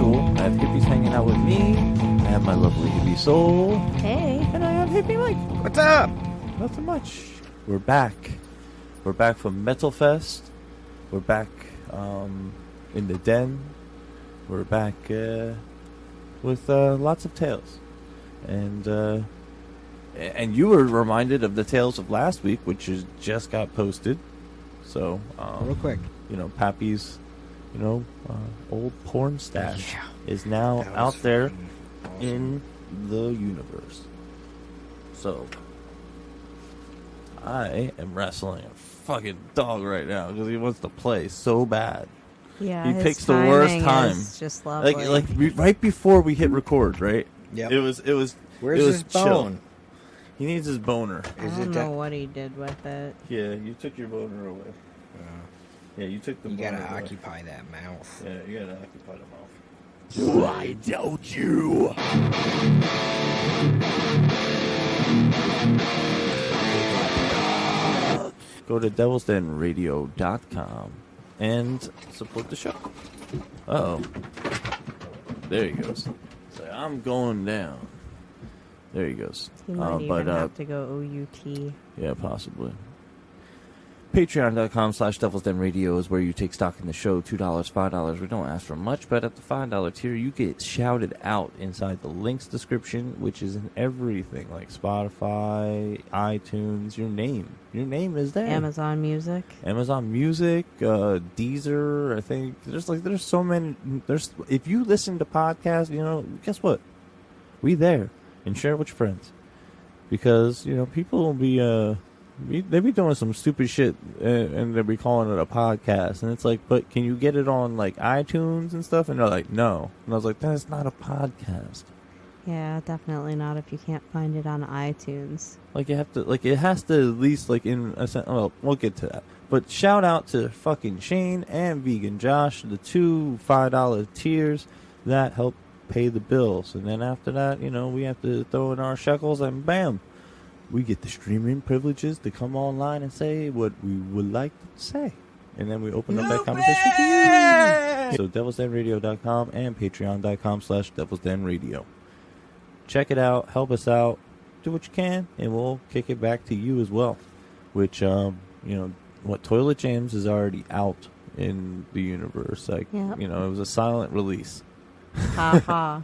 usual, I have hippies hanging out with me. I have my lovely Hippie Soul. Hey. And I have Hippie Mike. What's up? Nothing much. We're back. We're back from Metal Fest. We're back in the den. We're back with lots of tales. And you were reminded of the tales of last week, which just got posted. So, real quick, Pappy's, old porn stash is now out there in the universe. So, I am wrestling a fucking dog right now because he wants to play so bad. Yeah, he his picks the worst timing time. is just lovely. Right before we hit record, right? Yeah. It was. Where's his chill. bone? He needs his boner. I don't know what he did with it. Yeah, you took your boner away. Yeah, you took the boner away. You gotta occupy that mouth. Yeah, you gotta occupy the mouth. Why don't you? Go to devilsdenradio.com and support the show. Uh-oh. There he goes. So I'm going down. There he goes. He might even have to go OUT. Yeah, possibly. Patreon.com/devilsdenradio is where you take stock in the show. $2, $5. We don't ask for much, but at the $5 tier, you get shouted out inside the links description, which is in everything like Spotify, iTunes. Your name is there. Amazon Music, Deezer. I think there's so many. If you listen to podcasts, guess what? We there, and share it with your friends, because people will be they be doing some stupid shit and they'll be calling it a podcast, and it's like, but can you get it on like iTunes and stuff? And they're like, no. And I was like, that's not a podcast. Yeah, definitely not if you can't find it on iTunes. Like, it has to at least, like, in a sense, well, we'll get to that. But shout out to fucking Shane and VeganJosh, the two $5 tiers that help pay the bills. And then after that, we have to throw in our shekels, and bam, we get the streaming privileges to come online and say what we would like to say. And then we open up that conversation to you. So devilsdenradio.com and patreon.com/devilsdenradio. Check it out. Help us out. Do what you can, and we'll kick it back to you as well. Which, Toilet James is already out in the universe. Like, yep. It was a silent release. Ha ha.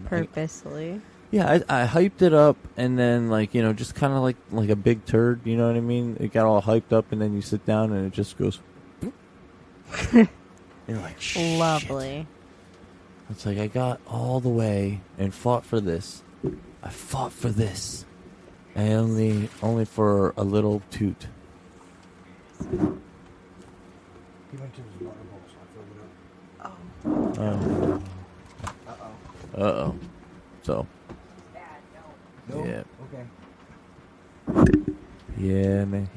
Purposely. Yeah, I hyped it up, and then, just kind of like a big turd, you know what I mean? It got all hyped up, and then you sit down, and it just goes... You're like, shit. Lovely. It's like, I got all the way and fought for this. I fought for this. And only for a little toot. He went to his water bowl, so I filled it up. Oh. Uh-oh. So... No? Yeah. Okay. Yeah, man.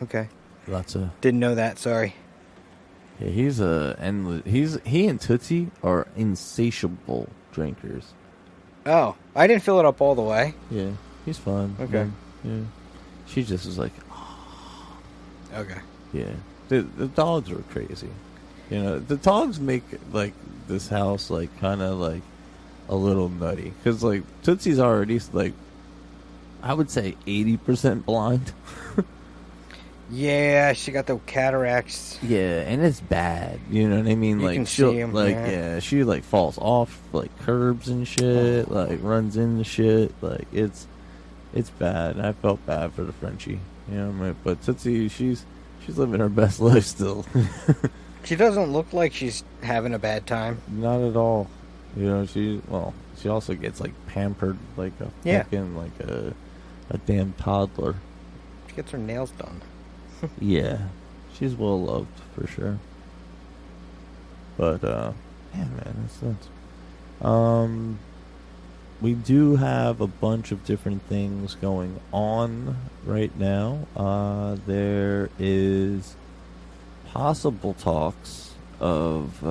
Okay. Lots of... Didn't know that, sorry. Yeah, he's he and Tootsie are insatiable drinkers. Oh, I didn't fill it up all the way. Yeah, he's fun. Okay. Yeah. She just was like... Okay. Yeah. The dogs are crazy. The dogs make, this house, kind of, a little nutty. Because, Tootsie's already, I would say 80% blind. Yeah, she got the cataracts. Yeah, and it's bad. You know what I mean? You can see 'em, yeah, she, falls off, curbs and shit, runs into shit. It's bad. I felt bad for the Frenchie. But Tootsie, she's living her best life still. She doesn't look like she's having a bad time. Not at all. She also gets pampered like a fucking a damn toddler. She gets her nails done. Yeah, she's well loved for sure. But yeah, man, that's we do have a bunch of different things going on right now. There is possible talks of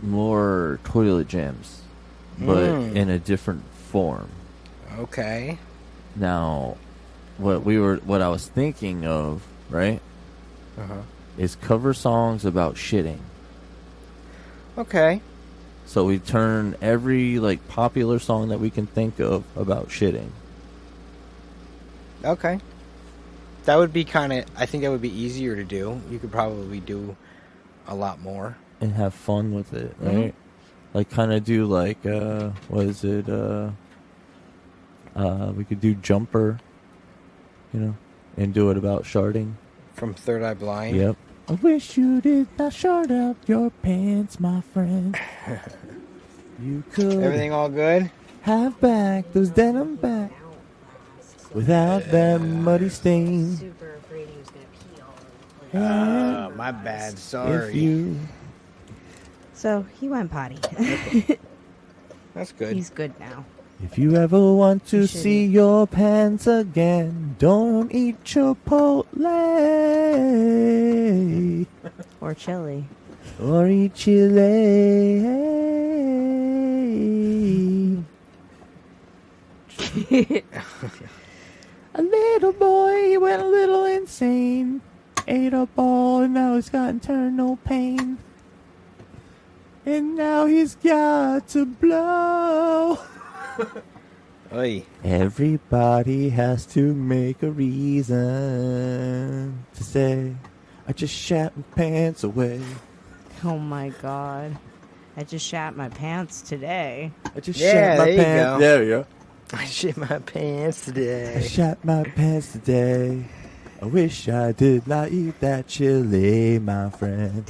more toilet jams, but in a different form. Okay. Now, what I was thinking of, right, is cover songs about shitting. Okay. So we turn every like popular song that we can think of about shitting. Okay. That would be kind of... I think that would be easier to do. You could probably do a lot more. And have fun with it, right? Like kind of do like what is it? We could do Jumper, you know, and do it about sharding. From Third Eye Blind? Yep. I wish you did not short up your pants, my friend. You could Everything all good? have back those denim back without that muddy stain. Super afraid he was gonna pee all over the place. My bad. If Sorry. you So he went potty. That's good. He's good now. If you ever want to You see shouldn't. your pants again, don't eat Chipotle Or chili. or eat chili. A little boy, he went a little insane. Ate a ball and now he's got internal pain. And now he's got to blow. Oy. Everybody has to make a reason to say, I just shat my pants away. Oh my god. I just shat my pants today. I just Yeah, shat my there you pants. go. There you go. I shit my pants I today. shat my pants today. I wish I did not eat that chili, my friend.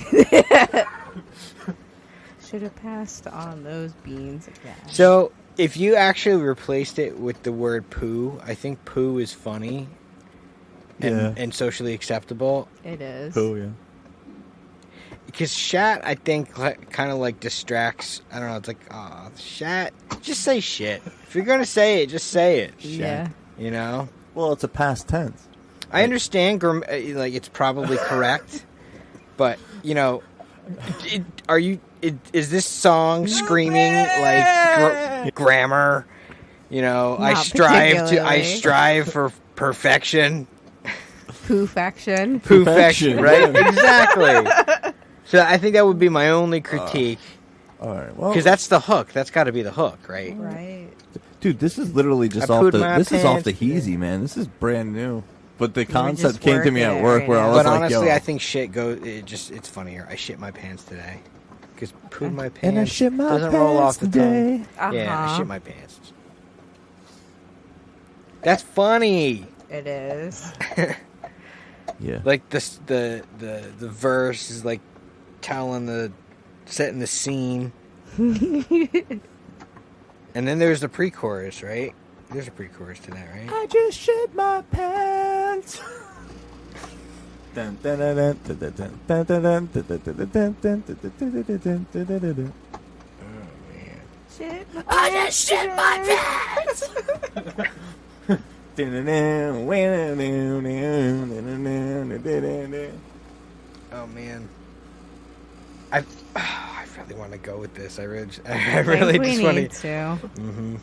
Should have passed on those beans again. So, if you actually replaced it with the word poo, I think poo is funny and socially acceptable. It is. Oh, yeah. Because shat, I think, kind of like distracts. I don't know. It's like, oh, shat. Just say shit. If you're gonna say it, just say it. Yeah. You know. Well, it's a past tense. I understand. Like it's probably correct, but you know, is this song screaming like grammar? You know, I Not strive particularly. for perfection. Poo-faction. Perfection, right? Exactly. So I think that would be my only critique. All right. Well, Because that's the hook. That's got to be the hook, right? Right. dude, this is literally just I off pooed the. my This is off the pants. Heezy, man. This is brand new. But the just concept came to me working at it work right where I now. was But like, honestly, yo. I think shit goes. It's funnier. I shit my pants today. Because pooed my pants And I shit my doesn't pants roll off the today. tongue. Yeah, I Uh-huh. shit my pants. That's funny. It is. Yeah. Like the verse is like setting the scene. And then there's the pre-chorus, right? There's a pre-chorus to that, right? I just shit my pants. Dun, dun, dun, dun, dun, dun, dun, dun, dun, dun, dun, dun, dun, dun, dun, dun, dun, dun, dun, dun. Oh man. Shit. I just shit my pants! Oh man. I really want to go with this. I really I really think just we want need to. to. Mm-hmm.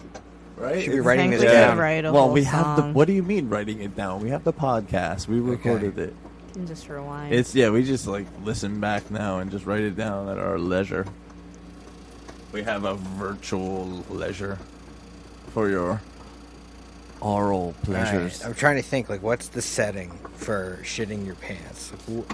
Right? Should be It's- writing I this think we down. should write a Well, whole we have the. song. What do you mean writing it down? We have the podcast. We recorded it. And just rewind. It's we just like listen back now and just write it down at our leisure. We have a virtual leisure for your oral pleasures. Alright, I'm trying to think. Like, what's the setting for shitting your pants? Like,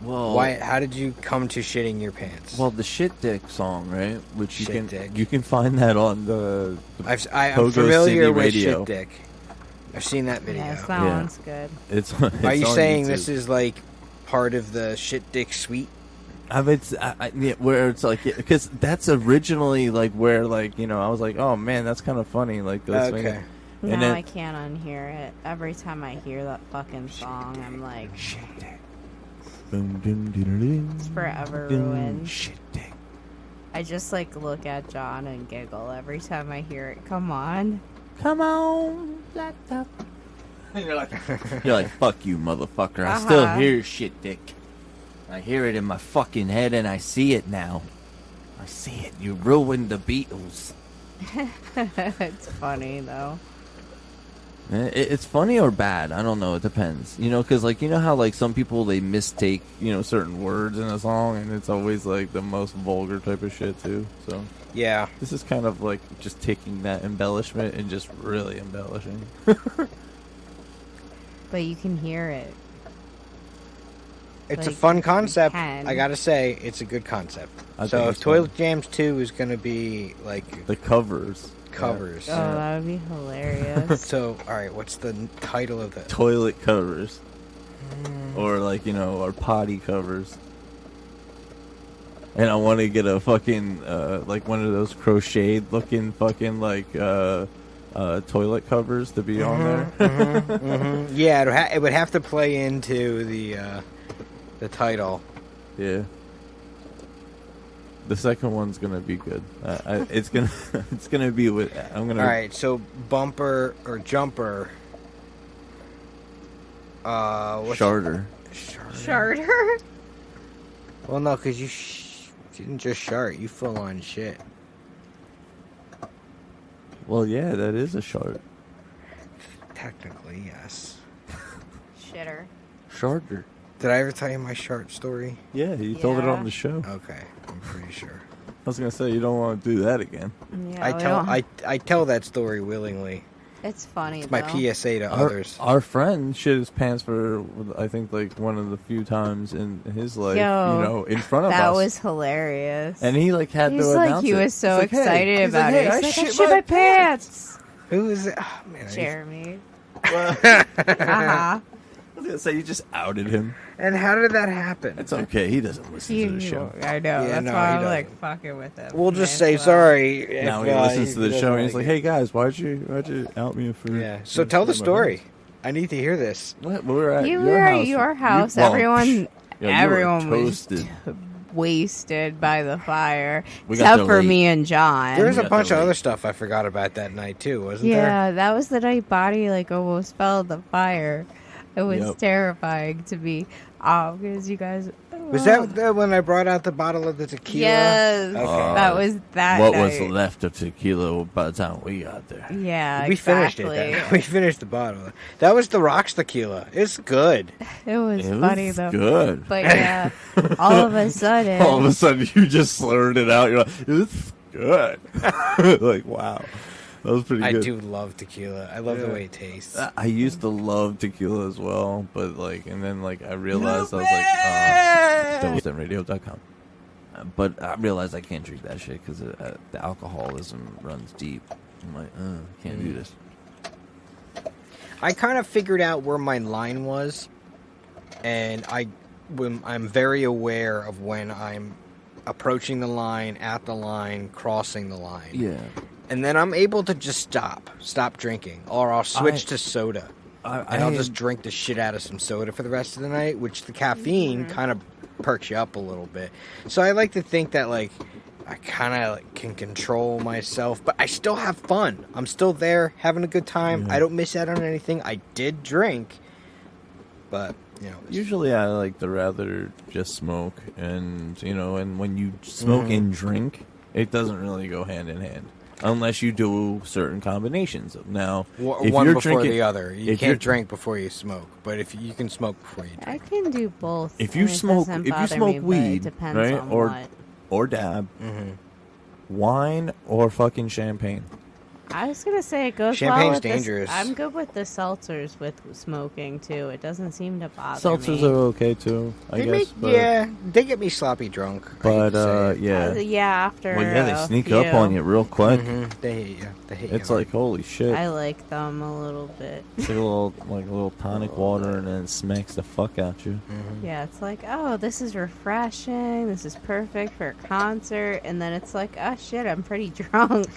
Well, why? How did you come to shitting your pants? Well, the shit dick song, right? Which you Shit can dick. you can find that on the I'm Pogo familiar City with Radio. shit dick. I've seen that video. Yes, that Yeah. one's good. it's. Are you on saying YouTube. this is like part of the shit dick suite? Where it's like because that's originally like where like I was like, oh man, that's kind of funny, like those Okay. things. Now And then- I can't unhear it. Every time I hear that fucking song, I'm like, Shit dick. Boom, doom, doom, it's forever doom, ruined. Shit dick. I just like look at John and giggle every time I hear it. Come on. Come on, laptop. You're like, fuck you, motherfucker. I still Uh-huh. hear shit dick. I hear it in my fucking head and I see it now. I see it. You ruined the Beatles. It's funny though. It's funny or bad. I don't know. It depends. You know, because like you know how like some people they mistake certain words in a song, and it's always like the most vulgar type of shit too. So Yeah. this is kind of like just taking that embellishment and just really embellishing. But you can hear it. It's a Like, fun you concept. can. I gotta say, it's a good concept. I So think if it's Toilet fun. Jams 2 is gonna be like The covers. covers. Oh, that would be hilarious. So, all right, what's the title of the? Toilet covers. Or like, or potty covers. And I want to get a fucking, like one of those crocheted looking fucking like, toilet covers to be on there. Yeah, it would have to play into the title. Yeah. The second one's gonna be good. It's gonna be with. I'm gonna. All right, so bumper or jumper. What's Sharter. Charter? Well, no, because you didn't just shart. You full on shit. Well, yeah, that is a shart. Technically, yes. Shitter. Sharter. Did I ever tell you my shart story? Yeah, you told it Yeah. on the show. Okay, I'm pretty sure. I was gonna say you don't want to do that again. Yeah, I tell that story willingly. It's funny. It's my though. PSA to others. Our friend shit his pants for I think like one of the few times in his life, Yo, in front of That us. was hilarious. And he like had He's to like, announce he it. was so He's like, hey. excited He's about like, it. hey, He's I like, I shit my pants. Who is it? Oh, man, Jeremy. I Uh-huh. was gonna say you just outed him. And how did that happen? It's okay. He doesn't listen to the show. I know. Yeah, That's no, why he I'm like doesn't. fucking with him. We'll just May say as well. sorry. Now if, he listens to the doesn't show and he's like, it. "Hey guys, why'd you out me for?" Yeah. So tell the story. I need to hear this. What? We were at You your were house. at your house. Well, Everyone yeah, you were everyone was toasted. wasted by the fire. We got Except there for late. me and John. There was a got bunch the of late. other stuff I forgot about that night too, wasn't there? Yeah, that was the night Bonnie like almost fell in the fire. It was Yep. terrifying to me. Because you guys. Was that when I brought out the bottle of the tequila? Yes. Okay. That was that What night. was left of tequila by the time we got there? Yeah, We finished exactly. it. Then. We finished the bottle. That was the Rocks tequila. It's good. It was It funny was though. good. But yeah, all of a sudden. All of a sudden, you just slurred it out. You're like, "It's good." Like, wow, that was pretty I good. do love tequila. I love the Yeah. way it tastes. I used to love tequila as well, but like, and then like I realized I was like, devilsdenradio.com. But I realized I can't drink that shit because the alcoholism runs deep. I'm like, can't do this. I kind of figured out where my line was, and I'm very aware of when I'm approaching the line, at the line, crossing the line. Yeah, And then I'm able to just stop drinking, or I'll switch to soda. And I'll just drink the shit out of some soda for the rest of the night, which the caffeine kind of perks you up a little bit. So I like to think that, like, I kind of can control myself, but I still have fun. I'm still there having a good time. Yeah. I don't miss out on anything. I did drink, but, usually I like to rather just smoke, and and when you smoke and drink, it doesn't really go hand in hand. Unless you do certain combinations. Now, if one you're before drinking, the other. You if you're- can't drink before you smoke, but if you can smoke before you drink. I can do both. If you and it smoke, doesn't if you bother smoke me, but weed, it depends right, on or what. or dab, wine or fucking champagne. I was gonna say it goes Champagne's well with dangerous. I'm good with the seltzers with smoking too. It doesn't seem to bother Seltzers me. are okay too, I They guess. they get me sloppy drunk. I hate but to say it. yeah. Yeah, after. Well, yeah, they a sneak few. up on you real quick. They hate you. They hate It's you. like holy shit. I like them a little bit. It's like a little tonic water, and then it smacks the fuck out you. Yeah, it's like, oh, this is refreshing. This is perfect for a concert. And then it's like, oh shit, I'm pretty drunk.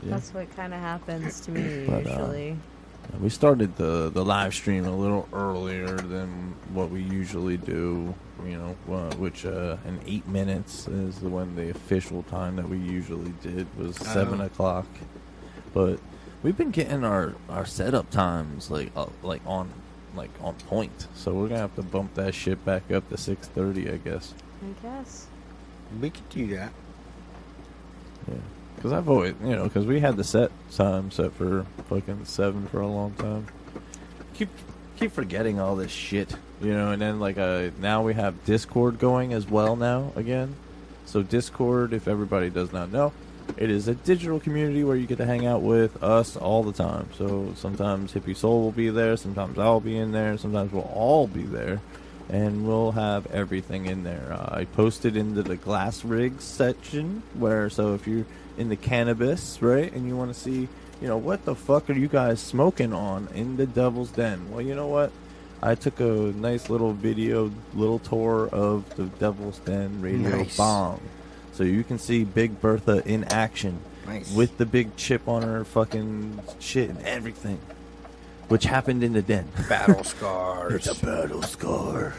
Yeah. That's what kind of happens to me But, usually. We started the live stream a little earlier than what we usually do, which in 8 minutes is when the official time that we usually did was 7 o'clock. But we've been getting our setup times on point, so we're gonna have to bump that shit back up to 6:30, I guess. I guess. We could do that. Yeah. Because I've always, because we had the time set for fucking 7 for a long time. Keep forgetting all this shit, and then now we have Discord going as well now again. So Discord, if everybody does not know, it is a digital community where you get to hang out with us all the time. So sometimes Hippie Soul will be there, sometimes I'll be in there, sometimes we'll all be there, and we'll have everything in there. I posted into the glass rigs section so if you're in the cannabis, right, and you want to see, what the fuck are you guys smoking on in the Devil's Den? Well, you know what? I took a nice little tour of the Devil's Den radio bong. So you can see Big Bertha in action. Nice. With the big chip on her fucking shit and everything. Which happened in the den. Battle scars. It's a battle scar.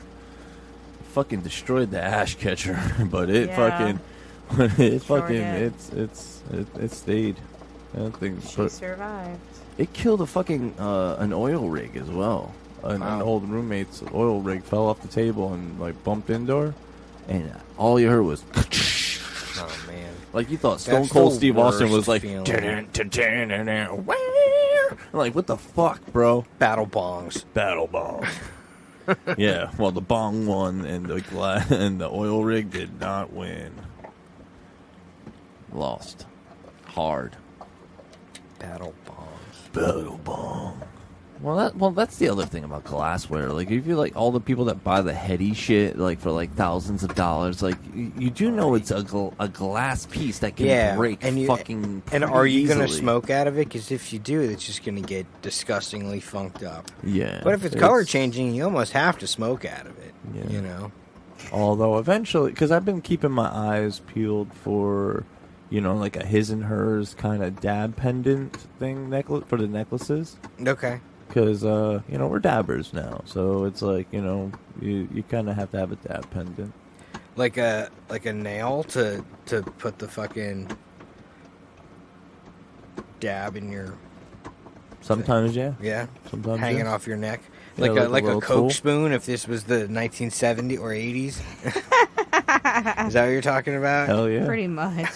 Fucking destroyed the ash catcher, but it stayed. That thing, she survived. It killed an oil rig as well. An old roommate's oil rig fell off the table and bumped indoor, and all you heard was. Oh man! Like you thought Stone Cold Steve Austin was like. Like what the fuck, bro? Battle bongs. Yeah, well the bong won and the oil rig did not win. Lost. Hard. Battle bong. Well, that's the other thing about glassware. Like, if you all the people that buy the heady shit, for thousands of dollars, you do know it's a glass piece that can break fucking. And are you easily. gonna smoke out of it? Because if you do, it's just gonna get disgustingly funked up. Yeah. But if it's color changing, you almost have to smoke out of it. Yeah. Although eventually, because I've been keeping my eyes peeled for. A his and hers kind of dab pendant thing for the necklaces. Okay. Because, we're dabbers now. So it's you kind of have to have a dab pendant. Like a nail to put the fucking dab in your... Sometimes, yeah. Yeah. Sometimes, hanging off your neck. Yeah, like a Coke tool. spoon if this was the 1970s or 80s. Is that what you're talking about? Hell yeah. Pretty much.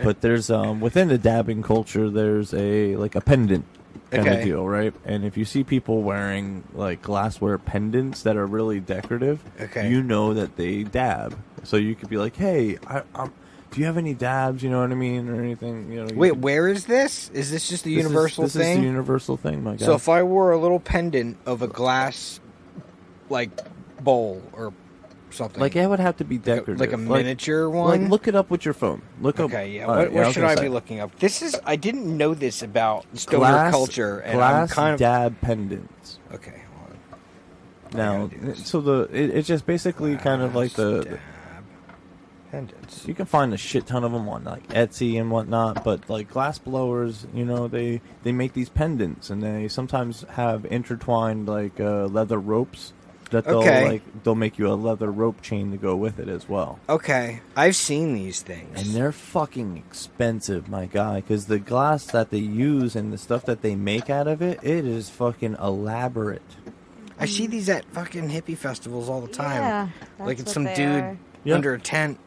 But there's within the dabbing culture, there's a pendant kind of deal, right? And if you see people wearing glassware pendants that are really decorative, you know that they dab. So you could be like, hey, do you have any dabs? You know what I mean, or anything? Wait, where is this? Is this just the universal thing? This is the universal thing, my guy. So if I wore a little pendant of a glass, bowl or something, it would have to be decorative, like a miniature one. Look it up with your phone. Look up. Okay, yeah. What should I be looking up? I didn't know this about stoner culture, and glass I'm kind of dab pendants. Okay, hold on. Now, so it's just basically kind of like the. Pendants. You can find a shit ton of them on Etsy and whatnot, but glass blowers, they make these pendants, and they sometimes have intertwined leather ropes that they'll make you a leather rope chain to go with it as well. Okay, I've seen these things, and they're fucking expensive, my guy, because the glass that they use and the stuff that they make out of it is fucking elaborate. I see these at fucking hippie festivals all the time. Yeah, it's some dude under a tent.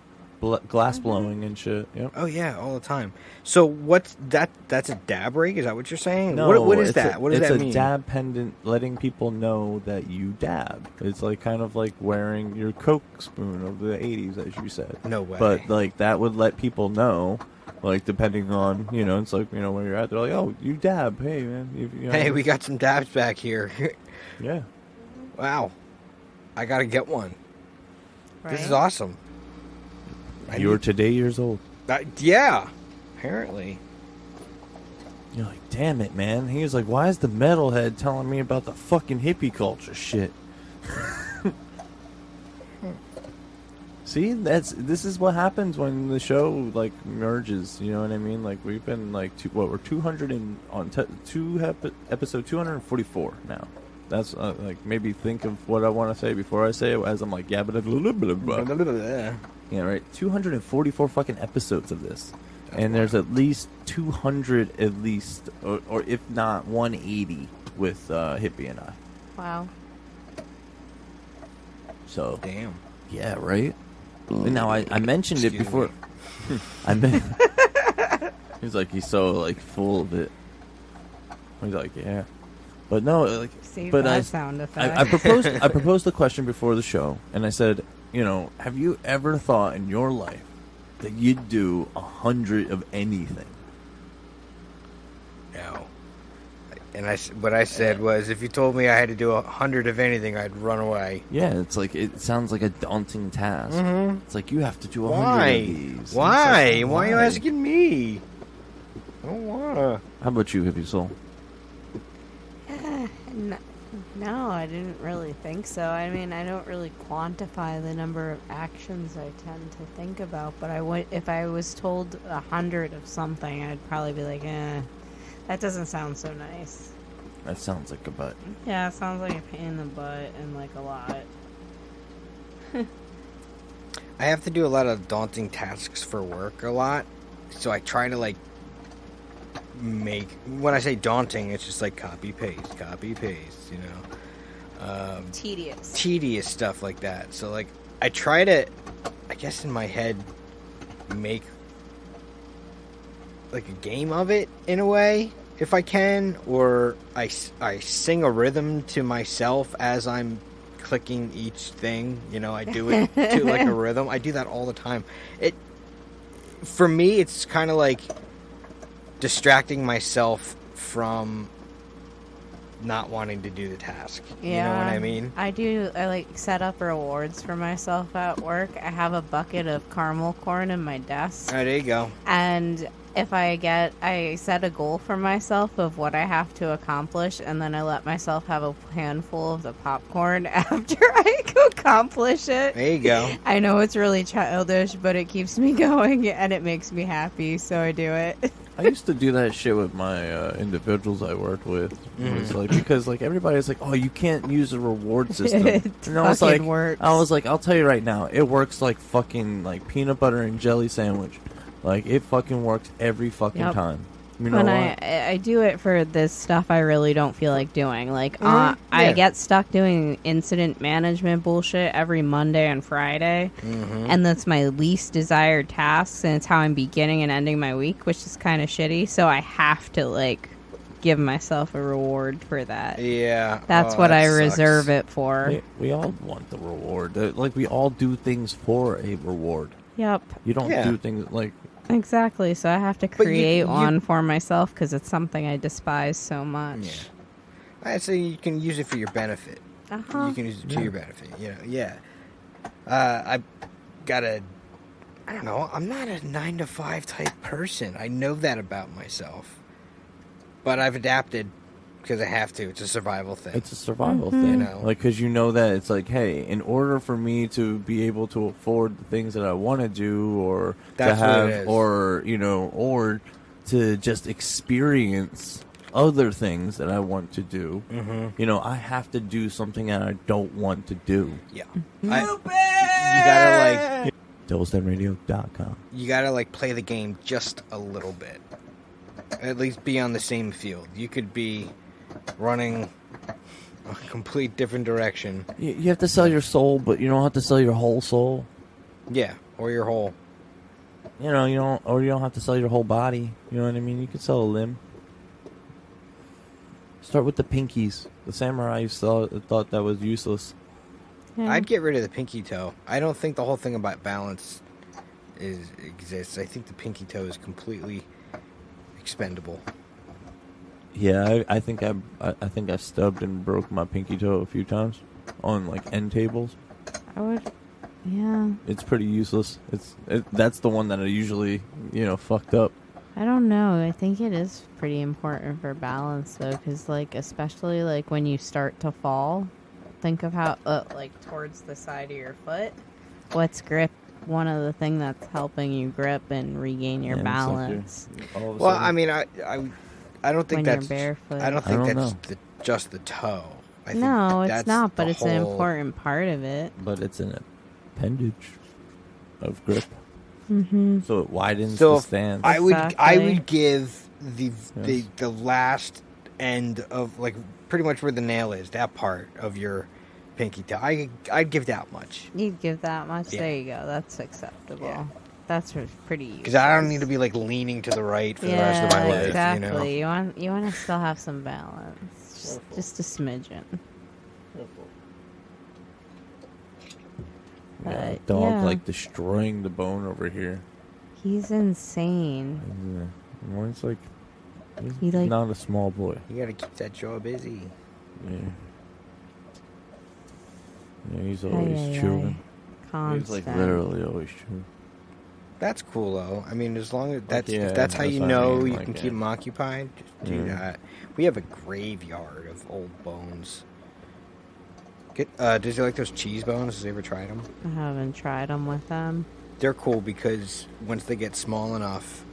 Glass blowing and shit. Yep. Oh yeah, all the time. So what's that? That's a dab rig? Is that what you're saying? No, what is that? What does that mean? It's a dab pendant, letting people know that you dab. It's kind of like wearing your Coke spoon of the 80s, as you said. No way. But that would let people know, depending on it's where you're at. They're like, oh, you dab. Hey man. Hey, we got some dabs back here. Yeah. Wow. I gotta get one. Right? This is awesome. You're today years old. Yeah, apparently. You're like, damn it, man. He was like, why is the metalhead telling me about the fucking hippie culture shit? See, this is what happens when the show merges. You know what I mean? We've been we're 200 episode 244 now. That's maybe think of what I want to say before I say it as I'm yeah, right. 244 fucking episodes of this. And there's at least 200 or if not 180 with Hippie and I. Wow. So damn. Yeah, right? Now I mentioned it before. He's like, he's so like full of it. He's like, yeah, but no, like, Save but that sound effect. I proposed the question before the show, and I said, have you ever thought in your life that you'd do 100 of anything? No. And what I said was, if you told me I had to do 100 of anything, I'd run away. Yeah, it's like, it sounds like a daunting task. Mm-hmm. It's like, you have to do 100 of these. Why? Like, Why are you asking me? I don't wanna. How about you, Hippie Soul? No, I didn't really think so. I mean, I don't really quantify the number of actions I tend to think about, but if I was told 100 of something, I'd probably be like, that doesn't sound so nice. That sounds like a butt. Yeah, it sounds like a pain in the butt and like a lot. I have to do a lot of daunting tasks for work a lot, so I try to like make. When I say daunting, it's just like copy paste, tedious stuff like that. So like I try to, I guess in my head, make like a game of it in a way, if I can, or I sing a rhythm to myself as I'm clicking each thing. I do it to like a rhythm. I do that all the time. For me, it's kind of like distracting myself from not wanting to do the task. Yeah, you know what I mean? I like set up rewards for myself at work. I have a bucket of caramel corn in my desk. All right, there you go. And if I set a goal for myself of what I have to accomplish, and then I let myself have a handful of the popcorn after I accomplish it. There you go. I know it's really childish, but it keeps me going and it makes me happy, so I do it. I used to do that shit with my individuals I worked with. It was like, because like everybody's like, oh, you can't use a reward system. And I was like, works. I'll tell you right now, it works like fucking like peanut butter and jelly sandwich. Like it fucking works every fucking time. You know when what? I do it for this stuff I really don't feel like doing. Like, I get stuck doing incident management bullshit every Monday and Friday. Mm-hmm. And that's my least desired tasks. And it's how I'm beginning and ending my week, which is kind of shitty. So I have to, like, give myself a reward for that. Yeah. That's what I reserve it for. We all want the reward. Like, we all do things for a reward. Yep. You don't do things like... Exactly. So I have to create one for myself because it's something I despise so much. Yeah. I'd say you can use it for your benefit. Uh-huh. You can use it to your benefit. I don't know. I'm not a 9-to-5 type person. I know that about myself. But I've adapted because I have to. It's a survival thing. It's a survival thing. Like, because you know that it's like, hey, in order for me to be able to afford the things that I want to do or That's to have, what it is. or to just experience other things that I want to do, I have to do something that I don't want to do. Yeah. You gotta, like... DevilJonRadio.com. You gotta, like, play the game just a little bit. At least be on the same field. You could be running a complete different direction. You have to sell your soul, but you don't have to sell your whole soul. Yeah, or your whole... You don't have to sell your whole body. You know what I mean? You could sell a limb. Start with the pinkies. The samurai thought that was useless. Yeah. I'd get rid of the pinky toe. I don't think the whole thing about balance exists. I think the pinky toe is completely expendable. Yeah, I think I stubbed and broke my pinky toe a few times on like end tables. Yeah. It's pretty useless. That's the one that I usually fucked up. I don't know. I think it is pretty important for balance though, because like especially like when you start to fall, think of how like towards the side of your foot. What's grip? One of the things that's helping you grip and regain your balance. Well, I mean, I don't think when that's you're barefoot. I don't think that's just the toe. I think no, it's that's not, but the it's an whole... important part of it. But it's an appendage of grip. Mm-hmm. So it widens So the stance. I Exactly. would give the last end of like pretty much where the nail is, that part of your pinky toe. I'd give that much. You'd give that much? Yeah. There you go. That's acceptable. Yeah. That's pretty. Because I don't need to be like leaning to the right for the rest of my life. Exactly. You know? You want to still have some balance, just a smidgen. Yeah, But, dog yeah. like destroying the bone over here. He's insane. Yeah. Well, it's like He, like- not a small boy. You gotta keep that jaw busy. Yeah. Yeah, he's always chewing. Constant. He's like literally always chewing. That's cool though. I mean, as long as that's yeah, if that's how that's you what I know mean, you like, can yeah. keep them occupied, just do that. We have a graveyard of old bones. Does he like those cheese bones? Has he ever tried them? I haven't tried them with them. They're cool because once they get small enough,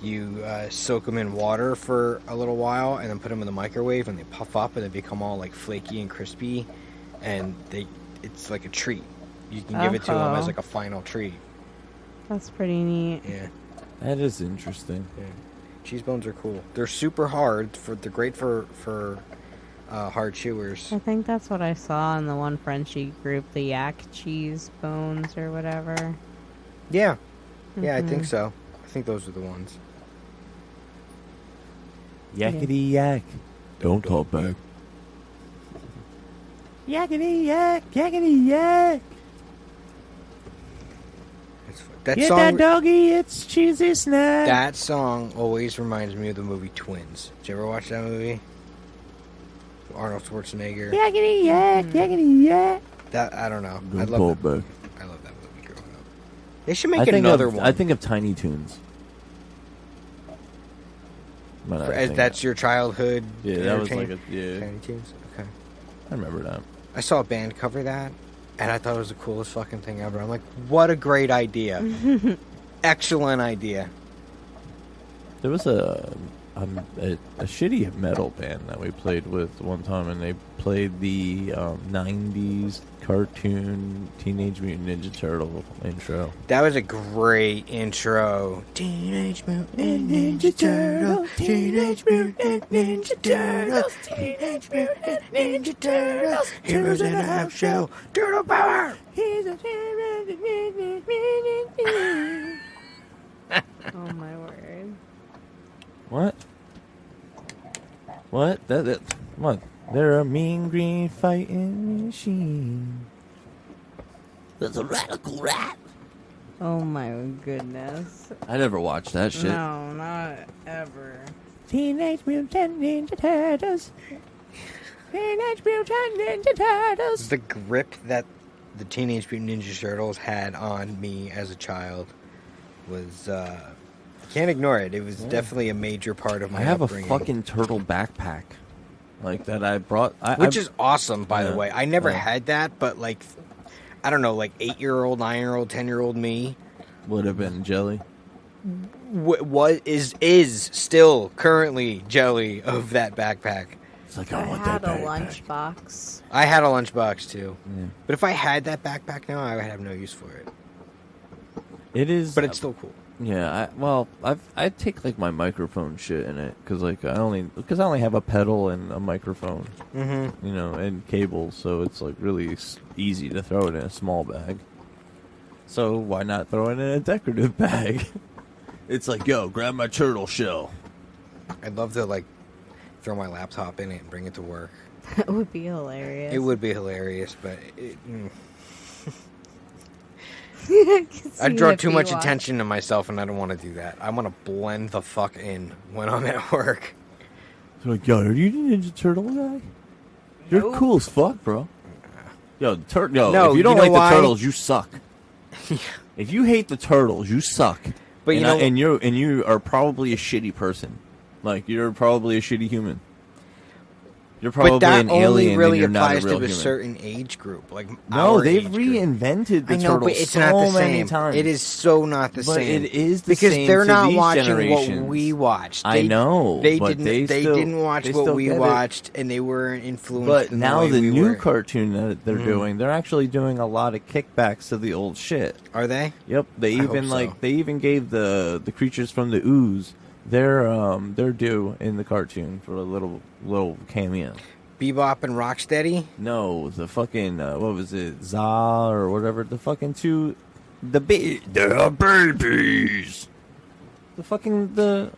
you soak them in water for a little while and then put them in the microwave and they puff up and they become all like flaky and crispy, and it's like a treat. You can give it to them as like a final treat. That's pretty neat. Yeah. That is interesting. Yeah. Cheese bones are cool. They're super hard. They're great for hard chewers. I think that's what I saw in the one Frenchie group, the yak cheese bones or whatever. Yeah. Yeah, I think so. I think those are the ones. Yakety yak. Don't talk back. Yakety yak, yakety yak. That Get song, that doggy, it's cheesy snack. that song always reminds me of the movie Twins. Did you ever watch that movie? Arnold Schwarzenegger. Yakety yak, yakety yak. That I don't know. I Don't love talk that. back. I love that movie growing up. They should make another one. I think of Tiny Toons. That's your childhood. Yeah, that was like Tiny Toons. Okay. I remember that. I saw a band cover that, and I thought it was the coolest fucking thing ever. I'm like, what a great idea. Excellent idea. There was a shitty metal band that we played with one time, and they played the 90s cartoon Teenage Mutant Ninja Turtle intro. That was a great intro. Teenage Mutant Ninja Turtles. Teenage Mutant Ninja Turtles. Teenage Mutant Ninja Turtles. Heroes in a half shell. Turtle power. Oh my word. What? What? What? They're a mean green fighting machine. That's a radical rat. Oh my goodness. I never watched that shit. No, not ever. Teenage Mutant Ninja Turtles. Teenage Mutant Ninja Turtles. The grip that the Teenage Mutant Ninja Turtles had on me as a child was, can't ignore it. It was definitely a major part of my I have upbringing. a fucking turtle backpack. Like that I brought. Which is awesome, by the Yeah. way. I never Yeah. had that, but like, I don't know, like 8-year-old, 9-year-old, 10-year-old me would have been jelly. what is still currently jelly of that backpack. It's like I I want had that a backpack. I lunchbox. had a lunchbox too, Yeah. but if I had that backpack now, I would have no use for it. It is, But it's still cool. Yeah, I take like my microphone shit in it because I only have a pedal and a microphone, Mm-hmm. and cables, so it's like really easy to throw it in a small bag. So why not throw it in a decorative bag? It's like, yo, grab my turtle shell. I'd love to like throw my laptop in it and bring it to work. That would be hilarious. It would be hilarious, but I I'd draw too much attention to myself, and I don't want to do that. I want to blend the fuck in when I'm at work. It's like, yo, are you the Ninja Turtle guy? You're Nope. cool as fuck, bro. Yo, No, if you don't you know like why? the turtles, you suck. If you hate the turtles, you suck. But you know, and you are probably a shitty person. Like you're probably a shitty human. You're probably but that an only alien really and you're not a applies real to a human. certain age group. Like No, our they've age group. reinvented the I know, turtles but it's so not the many same. times. It is so not the But same. it is the because same they're to not these watching generations. what we watched. I know, They but didn't. they still- didn't watch they what still we get it. watched, and they weren't influenced. But in now the, way the we new were. cartoon that they're doing, they're actually doing a lot of kickbacks to the old shit. Are they? Yep, they I even hope so. they even gave the creatures from the ooze their due in the cartoon for a little cameo. Bebop and Rocksteady. No, the fucking what was it, Za or whatever, the fucking two The babies.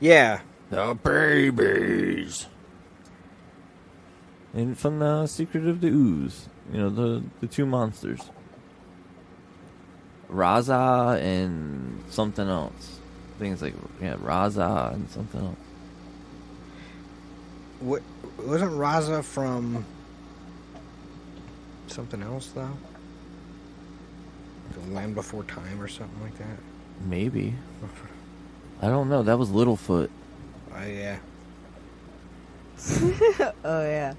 Yeah. The babies. And from the Secret of the Ooze, the two monsters, Raza and something else. Things like Raza and something else. What wasn't Raza from something else though? The Land Before Time or something like that. Maybe. I don't know. That was Littlefoot. Oh yeah. Oh yeah.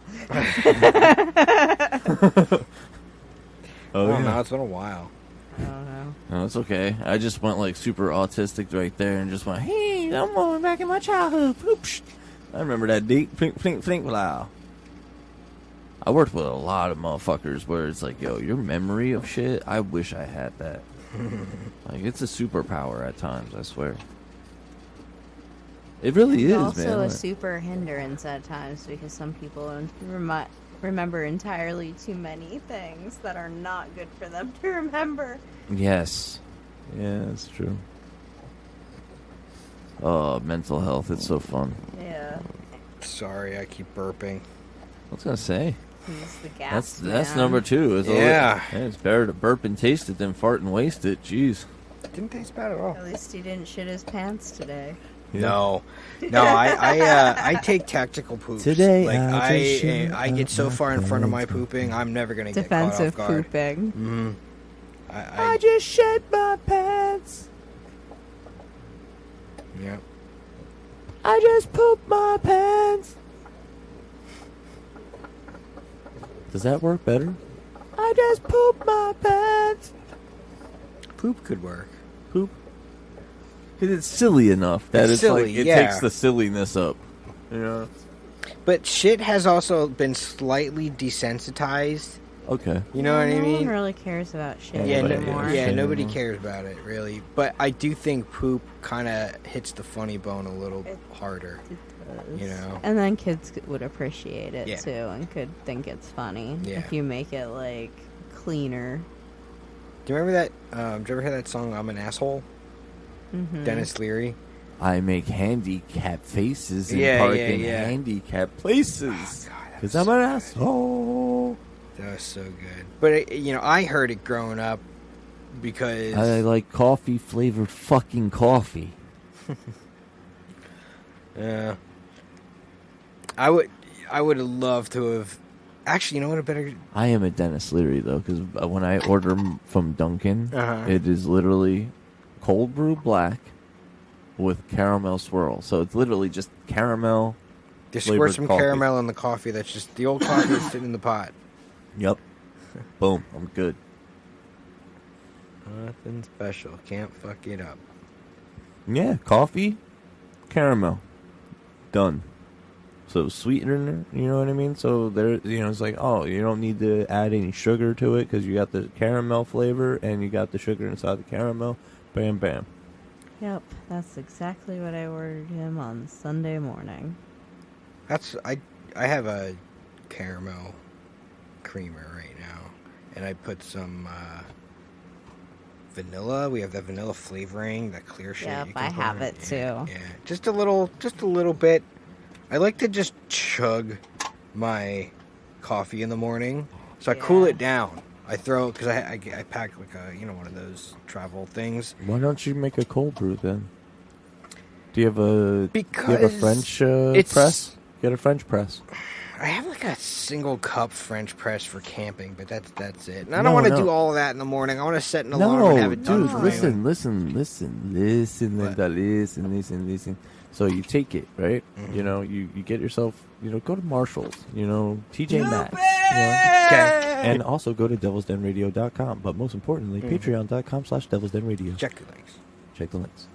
Oh no, it's been a while. I don't know. No, it's okay. I just went like super autistic right there and just went, hey, I'm going back in my childhood. Floop. I remember that date. Flink, flink, flink, wow. I worked with a lot of motherfuckers where it's like, yo, your memory of shit, I wish I had that. Like, it's a superpower at times, I swear. It really is, also man. a super hindrance at times because some people don't remember entirely too many things that are not good for them to remember. Yes. Yeah, that's true. Oh, mental health. It's so fun. Yeah. Sorry, I keep burping. I was going to say. He's the gas That's man. number 2. It's better to burp and taste it than fart and waste it. Jeez. It didn't taste bad at all. At least he didn't shit his pants today. Yeah. No, I take tactical poops. Today, like I I get so far in front of my pooping, I'm never gonna get caught off Defensive guard. pooping. Mm-hmm. I just shit my pants. Yeah. I just pooped my pants. Does that work better? I just pooped my pants. Poop could work. Poop. Because it's silly enough that It's it's silly, like it yeah. takes the silliness up. But shit has also been slightly desensitized. Okay. You know what I No one mean? really cares about shit Yeah, anymore. nobody cares about it really. But I do think poop kind of hits the funny bone a little harder. It does. You know? And then kids would appreciate it Yeah. too and could think it's funny Yeah. if you make it like cleaner. Do you remember that? Did you ever hear that song "I'm an Asshole"? Mm-hmm. Dennis Leary. I make handicap faces and Yeah, park yeah, in yeah. handicap places. God, that Because was I'm an asshole. That was so good. But I heard it growing up because I like coffee flavored fucking coffee. yeah. I would have loved to have. Actually, you know what? A better. I am a Dennis Leary though, because when I order from Dunkin', Uh-huh. it is literally cold brew black with caramel swirl. So it's literally just caramel. Just flavored squirt some coffee. caramel in the coffee. That's just the old coffee that's sitting in the pot. Yep. Boom. I'm good. Nothing special. Can't fuck it up. Yeah, coffee, caramel, done. So sweetener, you know what I mean? So there, it's like, oh, you don't need to add any sugar to it because you got the caramel flavor and you got the sugar inside the caramel. Bam, bam. Yep, that's exactly what I ordered him on Sunday morning. That's I have a caramel creamer right now, and I put some vanilla. We have that vanilla flavoring, that clear shit. Yep, you can I put have in. it too. Yeah, just a little bit. I like to just chug my coffee in the morning, so I cool Yeah. it down. I throw because I pack like a one of those travel things. Why don't you make a cold brew then? Do you have a Because French it's- press? Get a French press. I have like a single cup French press for camping, but that's it. And I No, don't want to no. do all of that in the morning. I want to set an alarm and No, have it done dude, for listen. What? Listen. So you take it, right? Mhm. You get yourself, go to Marshall's, TJ Maxx. Okay. And also go to devilsdenradio.com. But most importantly, patreon.com/devilsdenradio. Check the links. Check the links.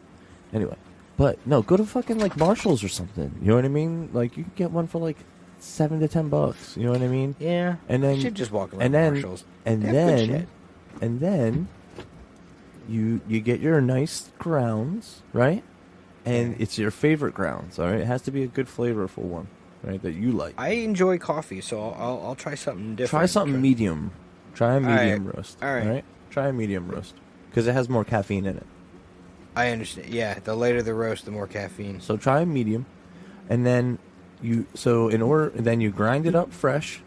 Anyway. But, no, go to fucking, like, Marshall's or something. You know what I mean? Like, you can get one for, like, $7 to $10. You know what I mean? Yeah. And then... You should just walk around and then, Marshalls. and They have good then, shit. and then, you get your nice grounds, right? And it's your favorite grounds, all right? It has to be a good flavorful one, right? That you like. I enjoy coffee, so I'll try something different. Try something medium. Try a medium roast. All right. Try a medium roast. because it has more caffeine in it. I understand. Yeah, the later the roast, the more caffeine. So try a medium, and then then you grind it up fresh,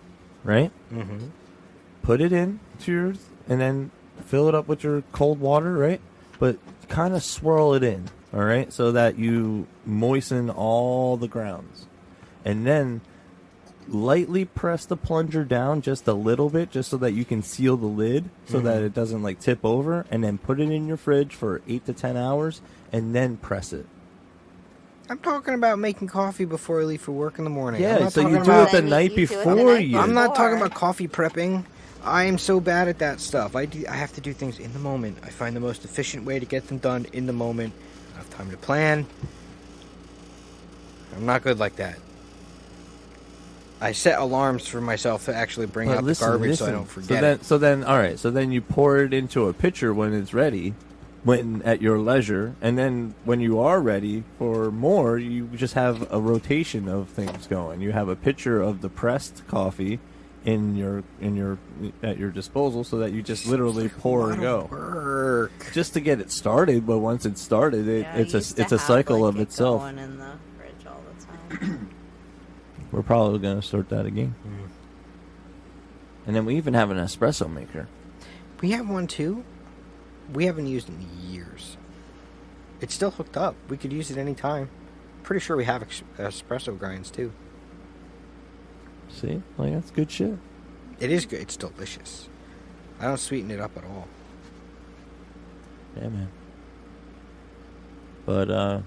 right? Mm-hmm. Put it in and then fill it up with your cold water, right? But kind of swirl it in, all right, so that you moisten all the grounds, and then lightly press the plunger down just a little bit, just so that you can seal the lid, so that it doesn't like tip over, and then put it in your fridge for 8 to 10 hours, and then press it. I'm talking about making coffee before I leave for work in the morning. Yeah, so you do about, it the night before you. I'm not talking about coffee prepping. I am so bad at that stuff. I have to do things in the moment. I find the most efficient way to get them done in the moment. I have time to plan. I'm not good like that. I set alarms for myself to actually bring out the garbage so I don't forget. So then, all right. So then you pour it into a pitcher when it's ready, when at your leisure, and then when you are ready for more, you just have a rotation of things going. You have a pitcher of the pressed coffee at your disposal, so that you just literally pour and go. Work. Just to get it started, but once it's started, it's a cycle of itself. Going in the fridge all the time. We're probably going to start that again. And then we even have an espresso maker. We have one too. We haven't used it in years. It's still hooked up. We could use it any time. Pretty sure we have espresso grinds too. See? Like, that's good shit. It is good. It's delicious. I don't sweeten it up at all. Yeah, man. But,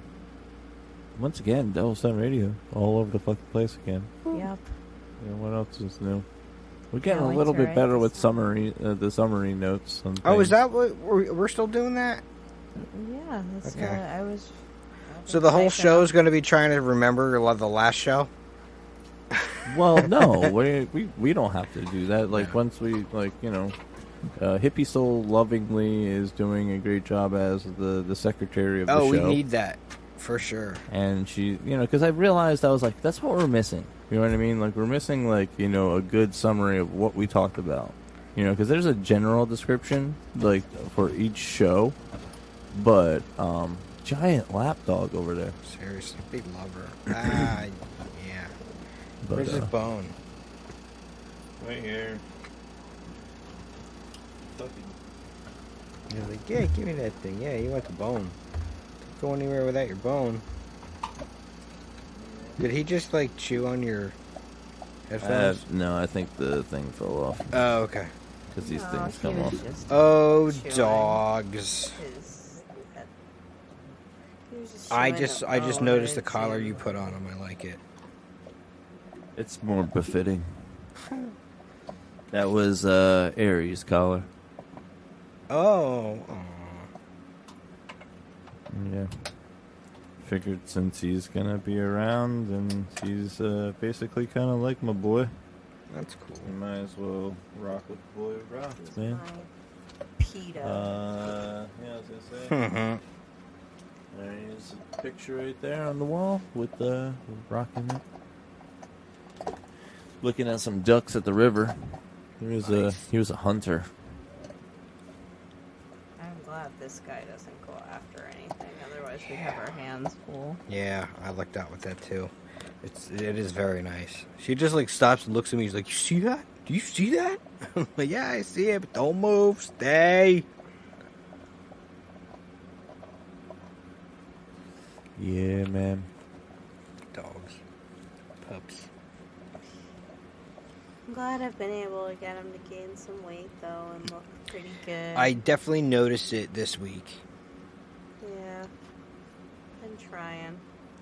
once again, Devil Sun Radio, all over the fucking place again. Yep. Yeah, what else is new? We're getting a Going little to bit write better this with down. summary notes. On Oh, is things. that what we're still doing that? Yeah, that's Okay. what I was. So the whole typing show up. is going to be trying to remember the last show? Well, no, we don't have to do that. Like, once we, like, Hippie Soul lovingly is doing a great job as the secretary of the show. Oh, we need that. For sure. And she, because I realized, I was like, that's what we're missing. You know what I mean? Like, we're missing, like, a good summary of what we talked about. Because there's a general description, like, for each show. But, giant lapdog over there. Seriously, big lover. Yeah. But, Where's his bone? right here. He's like, yeah, give me that thing. Yeah, you want the bone. Don't go anywhere without your bone. Did he just, like, chew on your headphones? No, I think the thing fell off. Oh, okay. Because these No, things he come was off. just Oh, chewing dogs. his- he was just I chewing just the noticed bone, the collar too. you put on him. I like it. It's more befitting. That was Aries collar. Oh. Yeah. Figured since he's gonna be around and he's basically kind of like my boy, That's cool. you might as well rock with the boy who rocks, He's man. my PETA. Yeah, I was gonna say. Mhm. There's a picture right there on the wall with rocking it. Looking at some ducks at the river. He was a hunter. I'm glad this guy doesn't go after anything. Otherwise, we'd have our hands full. Yeah, I like that with that too. It is very nice. She just like stops and looks at me. She's like, "You see that? Do you see that?" I'm like, "Yeah, I see it, but don't move. Stay." Yeah, man. Dogs, pups. I'm glad I've been able to get him to gain some weight, though, and look pretty good. I definitely noticed it this week. Yeah. Been trying.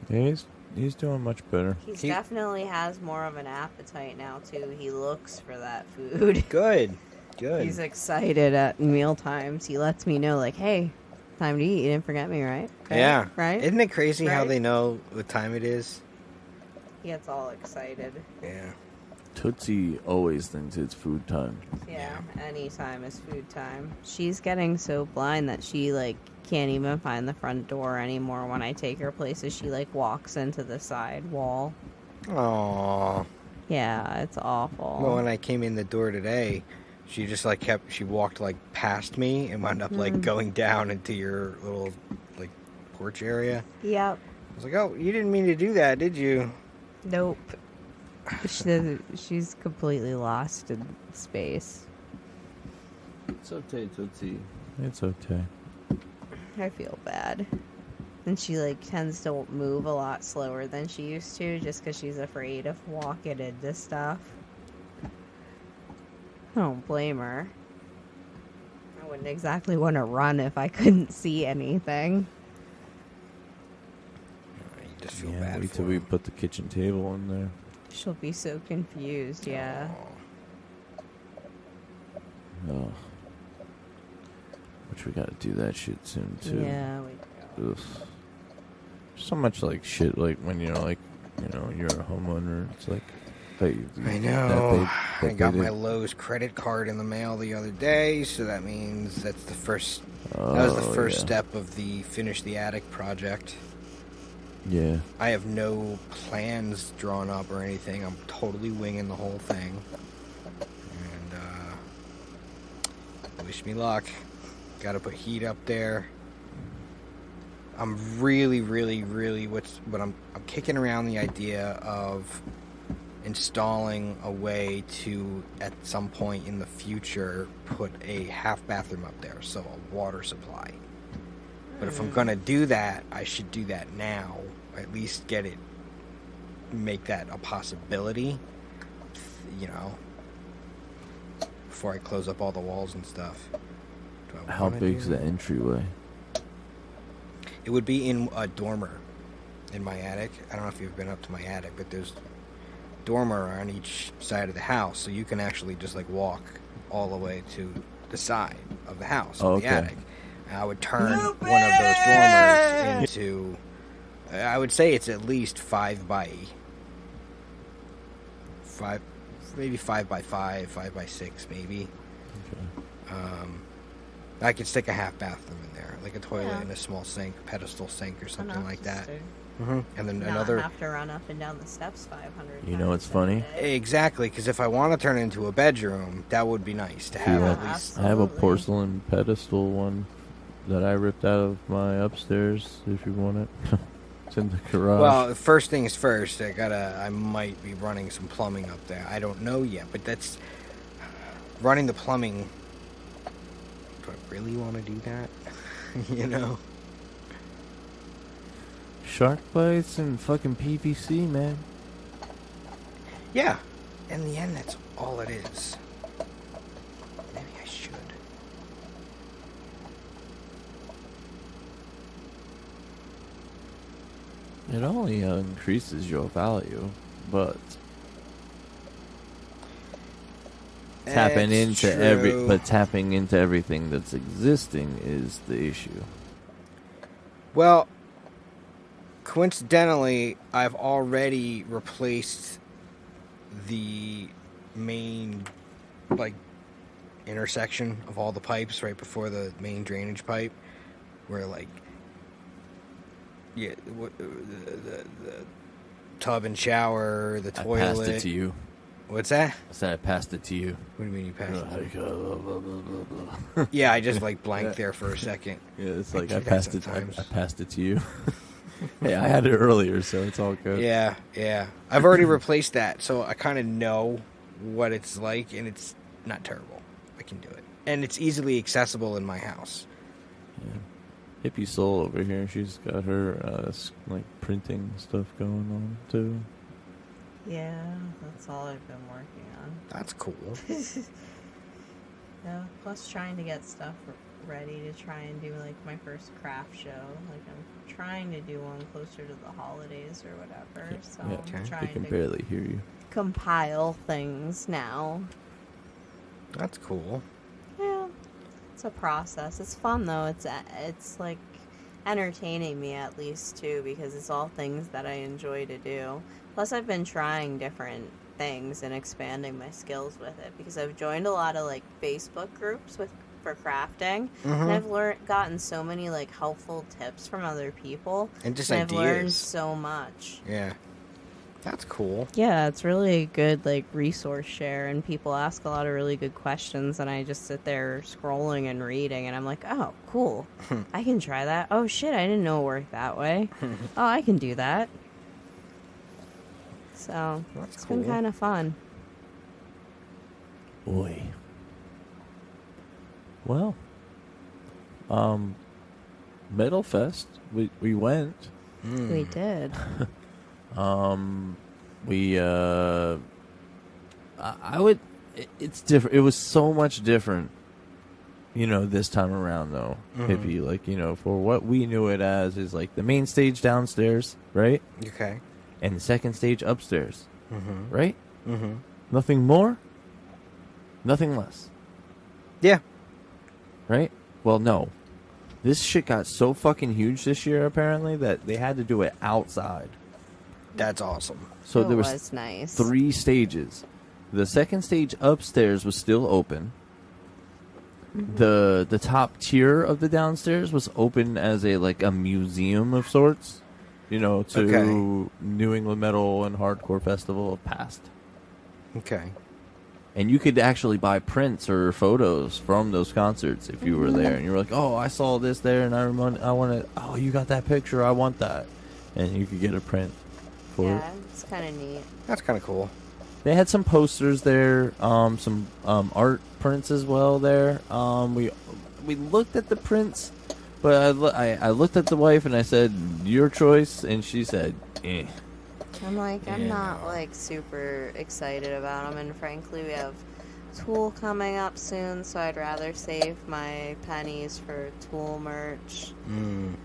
Yeah, he's doing much better. He definitely has more of an appetite now, too. He looks for that food. Good. He's excited at meal times. He lets me know, like, hey, time to eat. You didn't forget me, right? Okay, Yeah. Right? Isn't it crazy how Right? they know what time it is? He gets all excited. Yeah. Tootsie always thinks it's food time. Yeah, anytime is food time. She's getting so blind that she, like, can't even find the front door anymore when I take her places. She, like, walks into the side wall. Aww. Yeah, it's awful. Well, when I came in the door today, She just like she walked like past me and wound up like going down into your little like porch area. Yep. I was like, oh, you didn't mean to do that, did you? Nope. She's completely lost in space. It's okay, Tootsie. It's okay. I feel bad. And she like tends to move a lot slower than she used to just because she's afraid of walking into stuff. I don't blame her. I wouldn't exactly want to run if I couldn't see anything. You just feel Yeah, bad wait for till we him. put the kitchen table in there. She'll be so confused, yeah. Oh. Which we gotta do that shit soon too. Yeah, we do. Ugh. So much like shit, like when you're like, you're a homeowner. It's like, I know. I got my did. Lowe's credit card in the mail the other day, so that means that's the first. That was the first step of the finish the attic project. Yeah. I have no plans drawn up or anything. I'm totally winging the whole thing. And wish me luck. Got to put heat up there. I'm really I'm kicking around the idea of installing a way to, at some point in the future, put a half bathroom up there, so a water supply. But if I'm gonna do that, I should do that now. At least make that a possibility, before I close up all the walls and stuff. How big's the entryway? It would be in a dormer in my attic. I don't know if you've been up to my attic, but there's dormer on each side of the house, so you can actually just like walk all the way to the side of the house, of the attic. I would turn one of those dormers into, I would say it's at least 5 by 5, maybe 5 by 5, 5 by 6 maybe. Okay. I could stick a half bathroom in there, like a toilet and a small sink, pedestal sink or something like that. And then another. Not have to run up and down the steps 500 You know what's funny? Exactly, because if I want to turn it into a bedroom, that would be nice to have at least. I have a porcelain pedestal one that I ripped out of my upstairs. If you want it, it's in the garage. Well, first things first. I might be running some plumbing up there. I don't know yet, but that's running the plumbing. Do I really want to do that? Shark bites and fucking PVC, man. Yeah. In the end, that's all it is. Maybe I should. It only increases your value, but tapping into everything that's existing is the issue. Well, coincidentally, I've already replaced the main, intersection of all the pipes right before the main drainage pipe, where, the tub and shower, the toilet. I passed it to you. What's that? I said I passed it to you. What do you mean you passed it? Yeah, I just blanked there for a second. Yeah, it's like I passed it to you. Hey, I had it earlier, so it's all good. Yeah. I've already replaced that, so I kind of know what it's like, and it's not terrible. I can do it. And it's easily accessible in my house. Yeah. Hippie Soul over here, she's got her, printing stuff going on, too. Yeah, that's all I've been working on. That's cool. Yeah, plus trying to get stuff ready to try and do my first craft show. I'm trying to do one closer to the holidays or whatever. So I'm trying I can to barely hear you. compile things now. That's cool. Yeah, it's a process. It's fun though. It's entertaining me at least too, because it's all things that I enjoy to do. Plus, I've been trying different things and expanding my skills with it, because I've joined a lot of Facebook groups for crafting, and I've gotten so many helpful tips from other people, and just I've ideas. learned so much. Yeah. That's cool. Yeah, it's really a good like resource share, and people ask a lot of really good questions, and I just sit there scrolling and reading, and I'm like, oh, cool, I can try that. Oh shit, I didn't know it worked that way. Oh, I can do that. So it's been kind of fun. Boy. Well, Metal Fest, we went. We did. It's different. It was so much different, this time around, though, Hippie. Like, for what we knew it as is like the main stage downstairs, right? Okay. And the second stage upstairs, right? Mm-hmm. Nothing more, nothing less. Yeah. Right? Well, no. This shit got so fucking huge this year, apparently, that they had to do it outside. That's awesome. So it there was nice. 3 stages. The second stage upstairs was still open. The top tier of the downstairs was open as a museum of sorts, to New England Metal and Hardcore Festival of past. Okay. And you could actually buy prints or photos from those concerts if you were there. And you were like, oh, I saw this there, and I want to, oh, you got that picture, I want that. And you could get a print for it. Yeah, it's kind of neat. That's kind of cool. They had some posters there, some art prints as well there. We looked at the prints, but I looked at the wife and I said, your choice, and she said, eh. I'm not super excited about them, and frankly, we have Tool coming up soon, so I'd rather save my pennies for Tool merch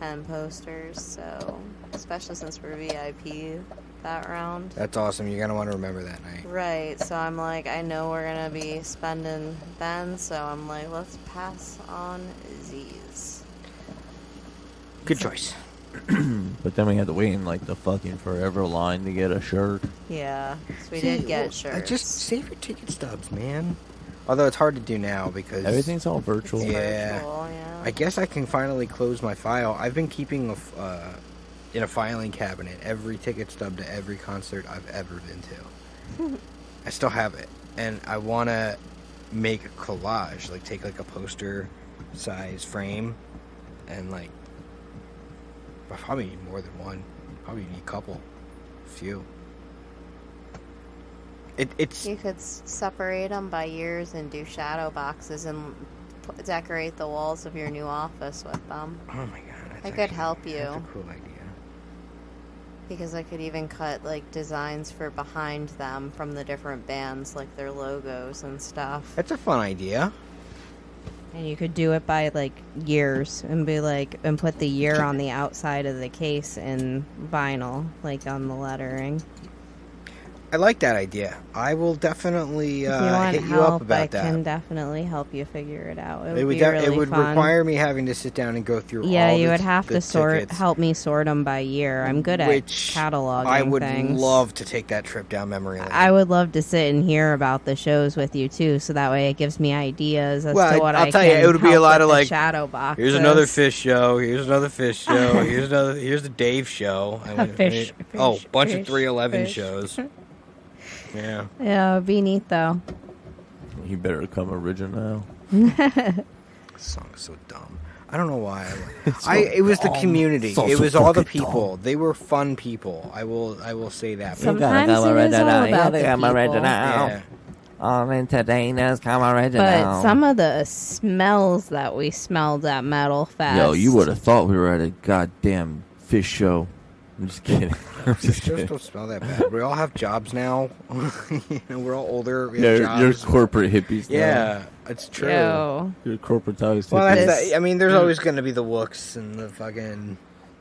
and posters. So, especially since we're VIP that round. That's awesome. You're gonna want to remember that night. Right. So I'm like, I know we're gonna be spending then, so I'm like, let's pass on Z's. Good choice. But then we had to wait in the fucking forever line to get a shirt. Yeah, so we did get shirts. Just save your ticket stubs, man. Although it's hard to do now because Everything's all virtual. Virtual, yeah. I guess I can finally close my file. I've been keeping in a filing cabinet every ticket stub to every concert I've ever been to. I still have it, and I want to make a collage, take a poster size frame, and I probably need more than one. Probably need a couple. A few. It's You could separate them by years and do shadow boxes and decorate the walls of your new office with them. Oh my god. I could help you. That's a cool idea. Because I could even cut designs for behind them from the different bands, their logos and stuff. That's a fun idea. And you could do it by years and be and put the year on the outside of the case in vinyl, on the lettering. I like that idea. I will definitely If you want hit you help, up about that. I can definitely help you figure it out. It It would be really it would fun. require me having to sit down and go through Yeah, all you the, would have the to tickets, help me sort them by year. I'm good at cataloging I would things. love to take that trip down memory lane. I would love to sit and hear about the shows with you too, so that way it gives me ideas as to what I'll I tell can you, it would be a help lot with of the shadow boxes. Here's another fish show. Here's another fish show. Here's the Dave show. Bunch of 311 shows. Yeah. Yeah, it'd be neat though. You better come original. This song is so dumb. I don't know why. It was the community. So It was all the fucking people. They were fun people. I will say that. Sometimes it is all about the people. Yeah. All entertainers come original. But some of the smells that we smelled at Metal Fest. Yo, you would have thought we were at a goddamn fish show. I'm just kidding. Fish shows don't smell that bad. We all have jobs now. We're all older. We have You're jobs. corporate hippies now. Yeah, it's true. Yo. You're corporatized Well, hippies. that's there's always going to be the wooks and the fucking...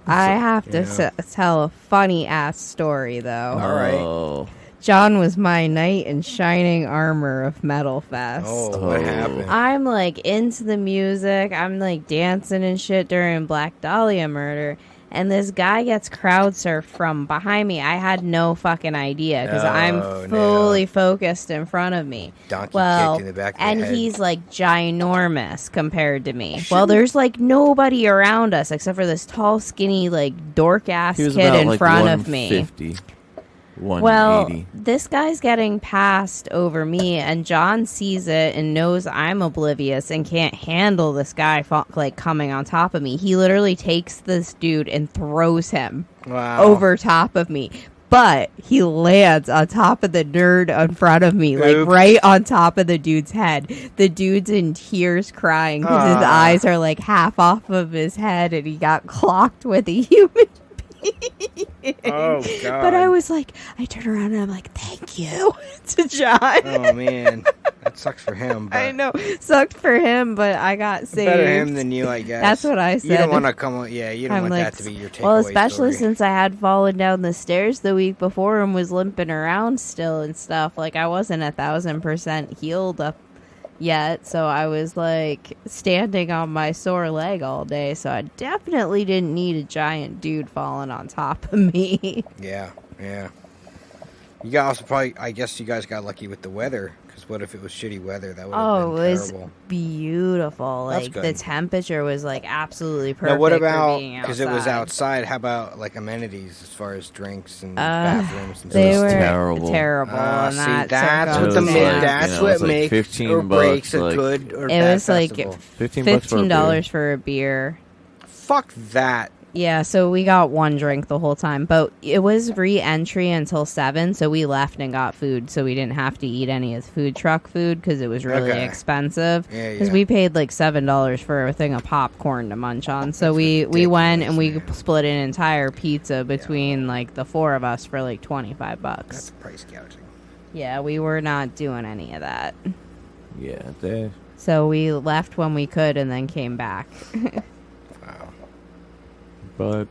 I have to tell a funny ass story though. All right. Oh. John was my knight in shining armor of Metal Fest. Oh, what happened? I'm into the music. I'm dancing and shit during Black Dahlia murder. And this guy gets crowd surfed from behind me. I had no fucking idea because I'm fully focused in front of me. Donkey kicked in the back of the and head. he's ginormous compared to me. Well, there's nobody around us except for this tall, skinny, dork ass He was kid about, in front of me. 150. Well, 180. this guy's getting passed over me, and John sees it and knows I'm oblivious and can't handle this guy like coming on top of me. He literally takes this dude and throws him over top of me. But he lands on top of the nerd in front of me, like right on top of the dude's head. The dude's in tears crying because his eyes are like half off of his head and he got clocked with a human being. Oh, God. But I was like, I turn around and I'm like, thank you to John. Oh, man. That sucks for him. But I know. Sucked for him, but I got saved. Better him than you, I guess. That's what I said. You don't want to come on. Yeah, you don't want like, that to be your takeaway well, especially story. since I had fallen down the stairs the week before and was limping around still and stuff. Like, I wasn't 1,000% healed up yet, so I was like standing on my sore leg all day, so I definitely didn't need a giant dude falling on top of me. Yeah. You guys also probably, I guess you guys got lucky with the weather, because what if it was shitty weather? That would have been terrible. It was beautiful. That's like, good. the temperature was like absolutely perfect. Now, what about, because it was outside, how about like amenities as far as drinks and bathrooms and they stuff? were terrible. and see, that's what that's what like makes 15 or breaks bucks, a like, good or it bad was like festival. $15 for a beer. Fuck that. Yeah, so we got one drink the whole time, but it was re-entry until 7, so we left and got food, so we didn't have to eat any of the food truck food because it was really expensive. Because we paid like $7 for a thing of popcorn to munch on, so we went and we split an entire pizza between like the four of us for like $25. That's price gouging. Yeah, we were not doing any of that. Yeah, So we left when we could and then came back. but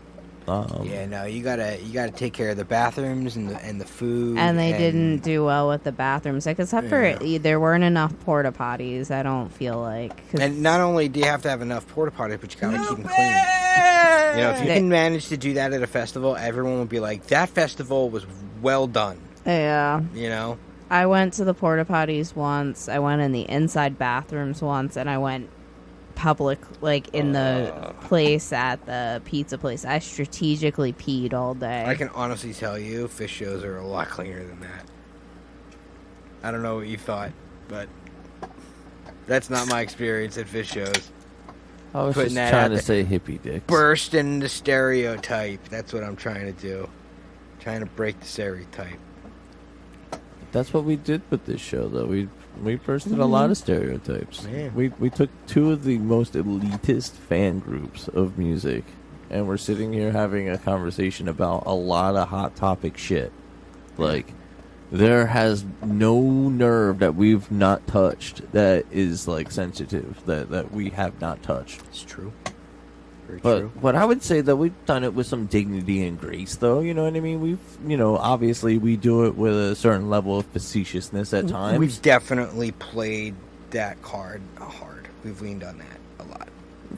yeah, no, you gotta take care of the bathrooms and the food. And they didn't do well with the bathrooms, like, except for there weren't enough porta potties. I don't feel like. And not only do you have to have enough porta potties, but you gotta keep them clean. You know, if you can manage to do that at a festival, everyone will be like, "That festival was well done." Yeah. You know. I went to the porta potties once. I went in the inside bathrooms once, and I went public, like in the place at the pizza place. I strategically peed all day. I can honestly tell you, fish shows are a lot cleaner than that. I don't know what you thought, but that's not my experience at fish shows. I was Putting just that trying out to there. say hippie dicks. Burst into stereotype. That's what I'm trying to do. Trying to break the stereotype. That's what we did with this show, though. We bursted a lot of stereotypes. Man. We took two of the most elitist fan groups of music, and we're sitting here having a conversation about a lot of hot topic shit. Like, there has no nerve that we've not touched that is, like, sensitive, that we have not touched. It's true. Very But true. what I would say that we've done it with some dignity and grace, though. You know what I mean? Obviously we do it with a certain level of facetiousness at times. We've definitely played that card hard. We've leaned on that a lot.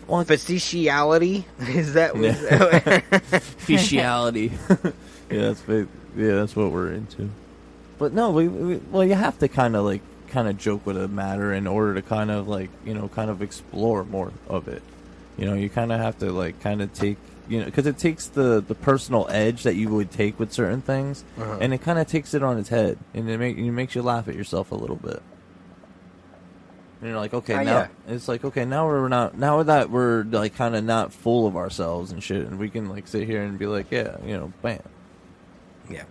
Facetiality? Is thatFiciality. That's what we're into. But no, well, you have to kind of joke with a matter in order to kind of explore more of it. You know, you kind of have to kind of take, because it takes the personal edge that you would take with certain things, and it kind of takes it on its head, and it makes you laugh at yourself a little bit. And you're like, okay, it's like, okay, now that we're like kind of not full of ourselves and shit, and we can like sit here and be like, yeah, bam. Yeah.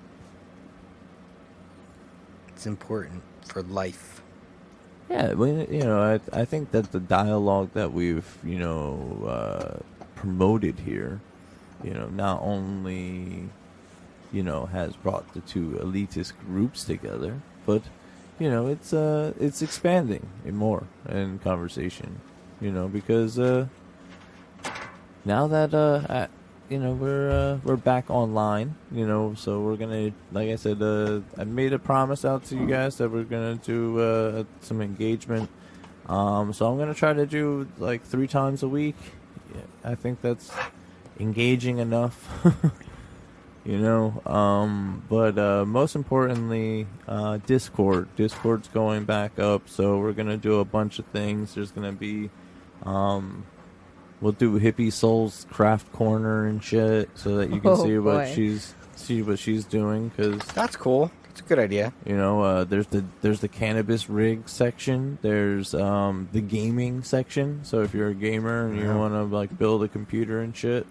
It's important for life. Yeah, I think that the dialogue that we've, promoted here, not only, has brought the two elitist groups together, but, it's expanding more in conversation, because now that we're back online, so we're gonna, like I said, I made a promise out to you guys that we're gonna do some engagement. So I'm gonna try to do like 3 times a week. Yeah, I think that's engaging enough. But most importantly, Discord's going back up, so we're gonna do a bunch of things. There's gonna be we'll do Hippie Soul's craft corner and shit, so that you can see what see what she's doing because That's cool. That's a good idea. you know there's the cannabis rig section. There's the gaming section. So if you're a gamer and you want to like build a computer and shit,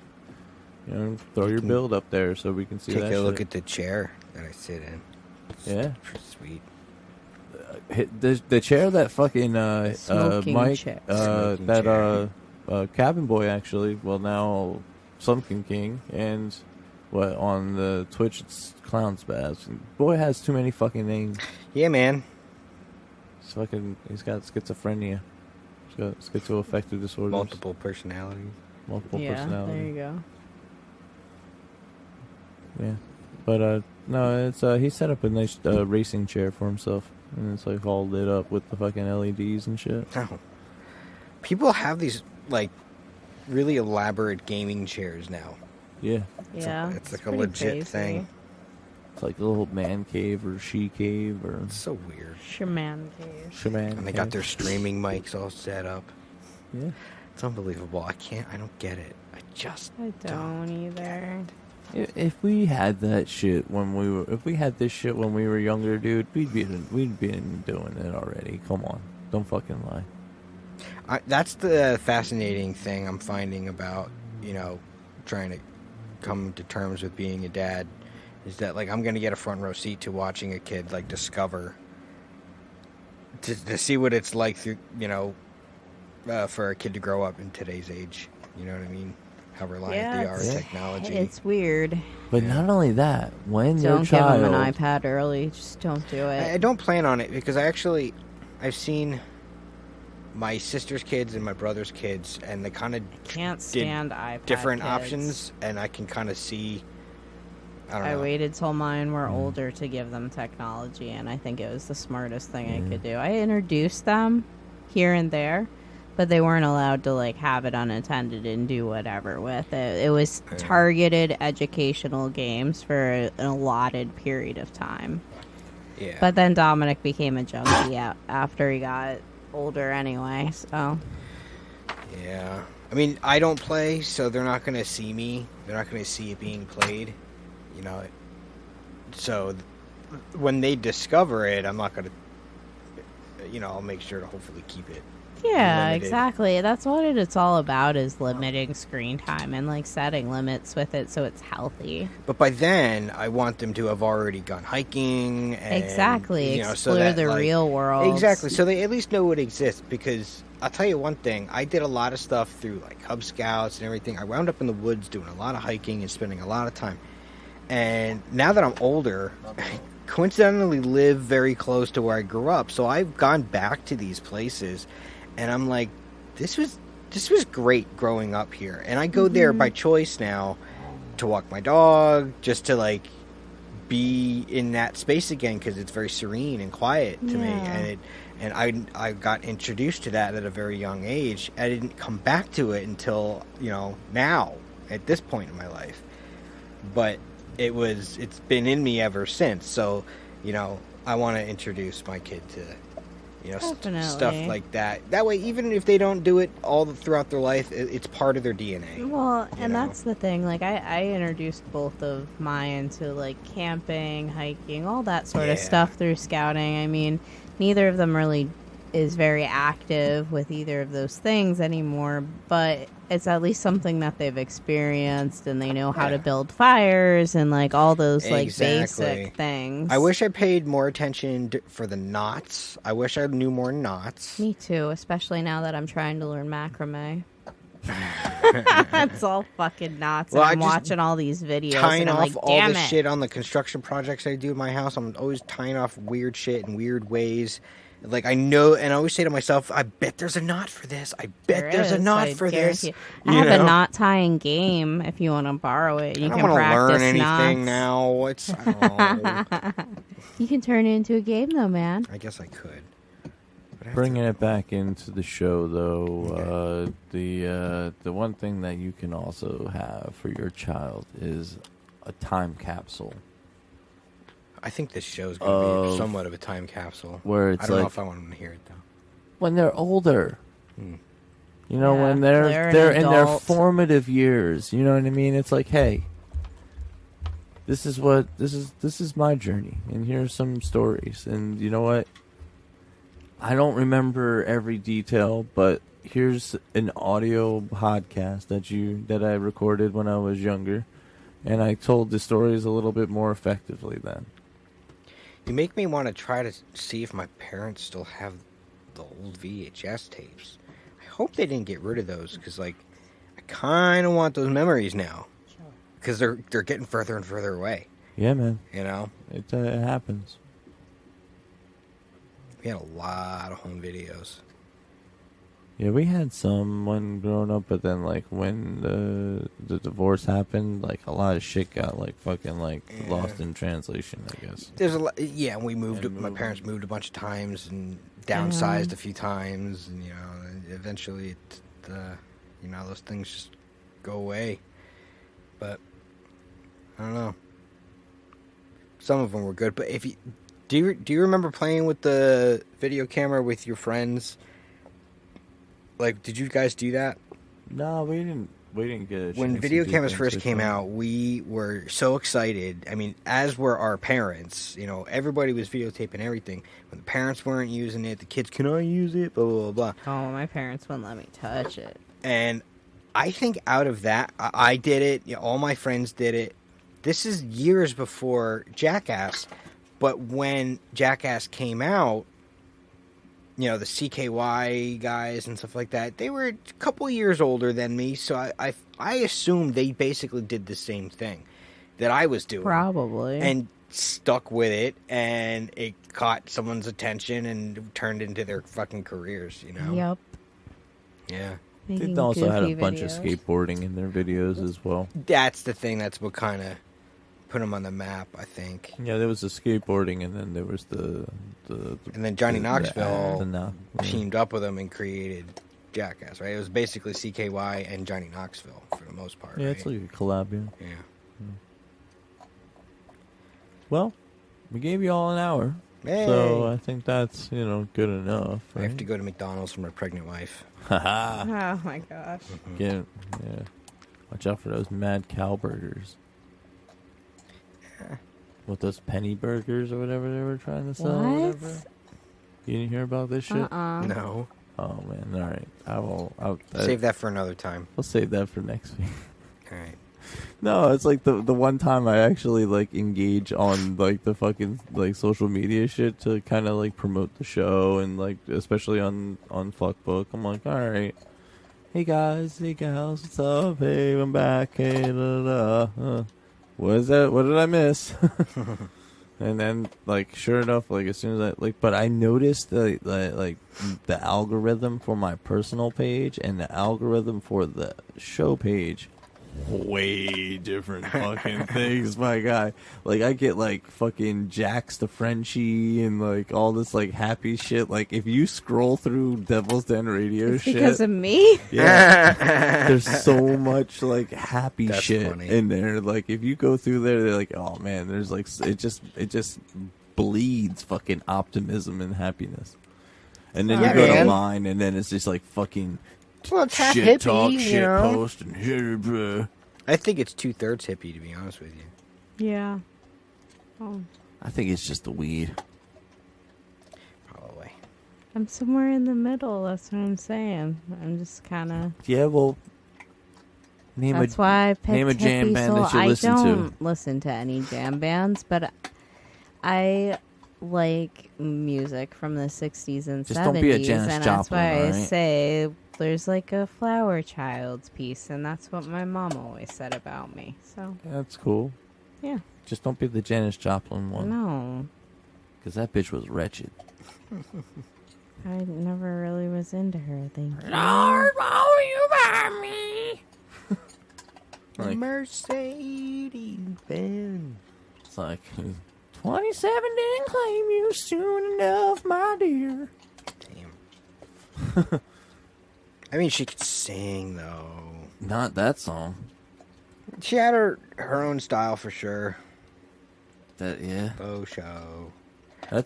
you know, throw your build up there so we can see Take that a look shit. at the chair that I sit in. Yeah. Pretty sweet. The chair that fucking Smoking Mike chair. Smoking that chair. Cabin Boy actually, well now Slumpkin King, and what on the Twitch it's Clown Spaz. Boy has too many fucking names. Yeah, man. He's got schizophrenia. He's got schizoaffective disorders. Multiple personalities. Multiple Yeah, personalities. there you go. Yeah, but no, it's he set up a nice racing chair for himself, and it's like all lit up with the fucking LEDs and shit. Oh. People have these like really elaborate gaming chairs now. Yeah, Yeah, It's like a pretty legit crazy. thing. it's like a little man cave or she cave or It's so weird. Shaman cave. shaman. And they got their streaming mics all set up. Yeah. It's unbelievable. I don't get it. I just I don't either. If we had that shit if we had this shit when we were younger, dude, we'd been doing it already. Come on, don't fucking lie. That's the fascinating thing I'm finding about, you know, trying to come to terms with being a dad, is that like I'm gonna get a front row seat to watching a kid like discover to see what it's like through, you know, for a kid to grow up in today's age. You know what I mean? How reliant they are on technology. It's weird. But not only that, when your Don't give child, them an iPad early. Just don't do it. I don't plan on it because I've seen my sister's kids and my brother's kids, and they kind of Can't stand iPad different kids. options, and I can kind of see. I don't know. I waited till mine were older to give them technology, and I think it was the smartest thing I could do. I introduced them here and there, but they weren't allowed to like have it unattended and do whatever with it. It was targeted educational games for an allotted period of time. Yeah. But then Dominic became a junkie after he got older anyway, so. Yeah. I mean, I don't play, so they're not going to see me. They're not going to see it being played, you know. So when they discover it, I'm not going to, you know, I'll make sure to hopefully keep it. Yeah, limited. exactly. That's what it's all about, is limiting screen time and like setting limits with it so it's healthy. But by then, I want them to have already gone hiking. And, Exactly. You know, Explore so that, the like, real world. Exactly. So they at least know it exists, because I'll tell you one thing. I did a lot of stuff through like Cub Scouts and everything. I wound up in the woods doing a lot of hiking and spending a lot of time. And now that I'm older, I coincidentally live very close to where I grew up. So I've gone back to these places, and I'm like, this was great growing up here. And I go there by choice now to walk my dog, just to like be in that space again, because it's very serene and quiet to me. And I got introduced to that at a very young age. I didn't come back to it until, you know, now at this point in my life. But it's been in me ever since. So, you know, I want to introduce my kid to, you know, stuff like that. That way, even if they don't do it all throughout their life, it's part of their DNA. Well, and know? that's the thing. Like, I introduced both of mine to like camping, hiking, all that sort of stuff through scouting. I mean, neither of them really is very active with either of those things anymore, but it's at least something that they've experienced, and they know how to build fires and like all those like basic things. I wish I paid more attention for the knots. I wish I knew more knots. Me too, especially now that I'm trying to learn macrame. It's all fucking knots. Well, and I'm I just watching all these videos tying and I'm off like, all damn the it. shit on the construction projects I do in my house. I'm always tying off weird shit in weird ways. Like, I know, and I always say to myself, I bet there's a knot for this. I bet there's a knot for this. I have a knot tying game if you want to borrow it. You I don't can want to practice learn anything knots. now. I don't know. You can turn it into a game, though, man. I guess I could. But I have Bringing it back into the show, though, the one thing that you can also have for your child is a time capsule. I think this show's going to be somewhat of a time capsule. Where it's I don't know like- if I want them to hear it, though. When they're older. You know, Yeah, when they're an they're in their adult. formative years. You know what I mean? It's like, hey, this is my journey, and here's some stories. And you know what? I don't remember every detail, but here's an audio podcast that I recorded when I was younger, and I told the stories a little bit more effectively then. You make me want to try to see if my parents still have the old VHS tapes. I hope they didn't get rid of those, because like I kind of want those memories now, because they're getting further and further away. Yeah, man. You know, it happens. We had a lot of home videos. Yeah, we had some when growing up, but then like when the divorce happened, like a lot of shit got like fucking like lost in translation, I guess. There's a lot. Yeah, we moved. My parents moved a bunch of times and downsized a few times, and and eventually, those things just go away. But I don't know. Some of them were good, but if you do you remember playing with the video camera with your friends? Like, did you guys do that? No, we didn't get a chance. When video to cameras things first like came that. out, we were so excited. I mean, as were our parents. Everybody was videotaping everything. When the parents weren't using it, the kids, can I use it? Blah, blah, blah, blah. Oh, my parents wouldn't let me touch it. And I think out of that, I did it. All my friends did it. This is years before Jackass. But when Jackass came out, the CKY guys and stuff like that, they were a couple years older than me, so I assumed they basically did the same thing that I was doing. Probably. And stuck with it, and it caught someone's attention and turned into their fucking careers, Yep. Yeah. They also had a goofy bunch of videos. skateboarding in their videos as well. That's the thing. That's what kind of put them on the map, I think. Yeah, there was the skateboarding, and then there was the And then Johnny Knoxville yeah. teamed up with him and created Jackass, right? It was basically CKY and Johnny Knoxville for the most part, Yeah, right? it's like a collab, yeah. Yeah. Well, we gave you all an hour, Hey. so I think that's, good enough, I right? have to go to McDonald's for my pregnant wife. Haha. Oh, my gosh. Yeah. Watch out for those mad cow burgers. With those penny burgers or whatever they were trying to sell. Or What? whatever. You didn't hear about this shit? No. Oh man, all right. I'll Save that for another time. We'll save that for next week. All right. No, it's like the one time I actually like engage on like the fucking like social media shit to kind of like promote the show, and like especially on Fuckbook. I'm like, all right, hey guys, hey gals, what's up? Hey, I'm back. Hey, da, da, da. What is that? What did I miss? And then, like, sure enough, like, as soon as but I noticed the algorithm for my personal page and the algorithm for the show page, way different fucking things, my guy. Like, I get, like, fucking Jax the Frenchie and, like, all this, like, happy shit. Like, if you scroll through Devil's Den Radio It's shit. because of me? Yeah. There's so much, like, happy That's shit funny. in there. Like, if you go through there, they're like, oh, man, there's, like, it just bleeds fucking optimism and happiness. And then Yeah, you go to man. mine, and then it's just, like, fucking Well, it's half shit hippie, talk, you shit know? post, and shit, bruh. I think it's 2/3 hippie, to be honest with you. Yeah. Oh. I think it's just the weed. Probably. I'm somewhere in the middle. That's what I'm saying. I'm just kind of... Yeah, well, That's why I picked name a jam Hippie band Soul. that you I listen to. don't listen to any jam bands, but I like music from the 60s and Just 70s. don't be a Janis and that's Joplin, why I alright? say there's like a Flower Child's piece, and that's what my mom always said about me. So, That's cool. yeah. Just don't be the Janis Joplin one. No. Because that bitch was wretched. I never really was into her, thank you. Lord, won't you buy me? Like, Mercedes Benz. it's like, 27 didn't claim you soon enough, my dear. Damn. I mean, she could sing, though. Not that song. She had her own style for sure. That, yeah. Faux show.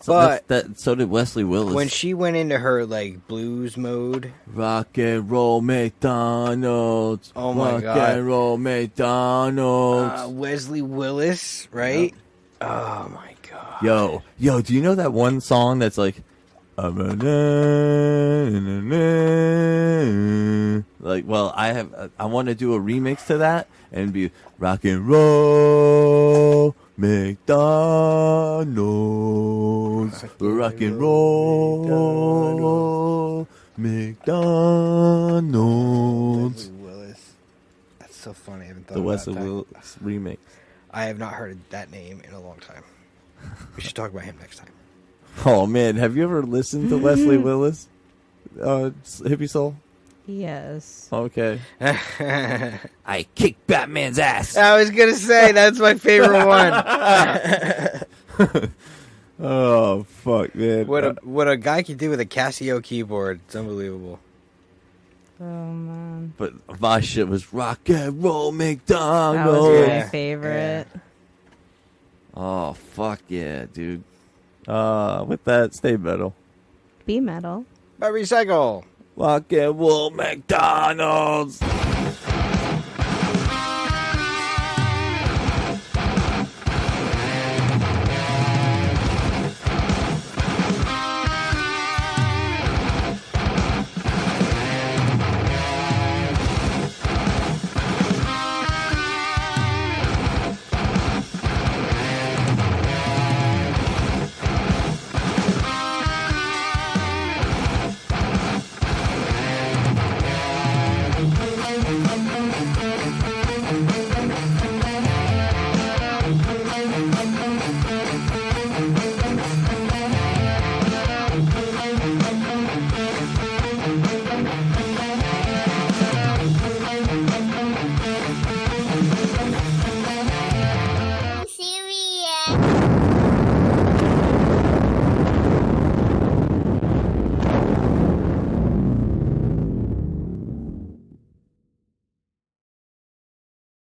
So did Wesley Willis. When she went into her like blues mode, rock and roll McDonald's. Oh my God. Rock and roll McDonald's. Wesley Willis, right? Yep. Oh my God. Yo, do you know that one song that's like, like, well, I want to do a remix to that and be rock and roll McDonald's, rock and roll McDonald's. Wesley Willis. That's so funny. I haven't thought The about Wesley that. Willis remix. I have not heard that name in a long time. We should talk about him next time. Oh man, have you ever listened to Wesley Willis? Hippie Soul? Yes. Okay. I kicked Batman's ass. I was gonna say that's my favorite one. Oh fuck, man! What a guy can do with a Casio keyboard? It's unbelievable. Oh man. But my shit was rock and roll That McDonald's. was my Yeah. favorite. Oh fuck yeah, dude. With that, stay metal. Be metal. But recycle. Rock and roll McDonald's.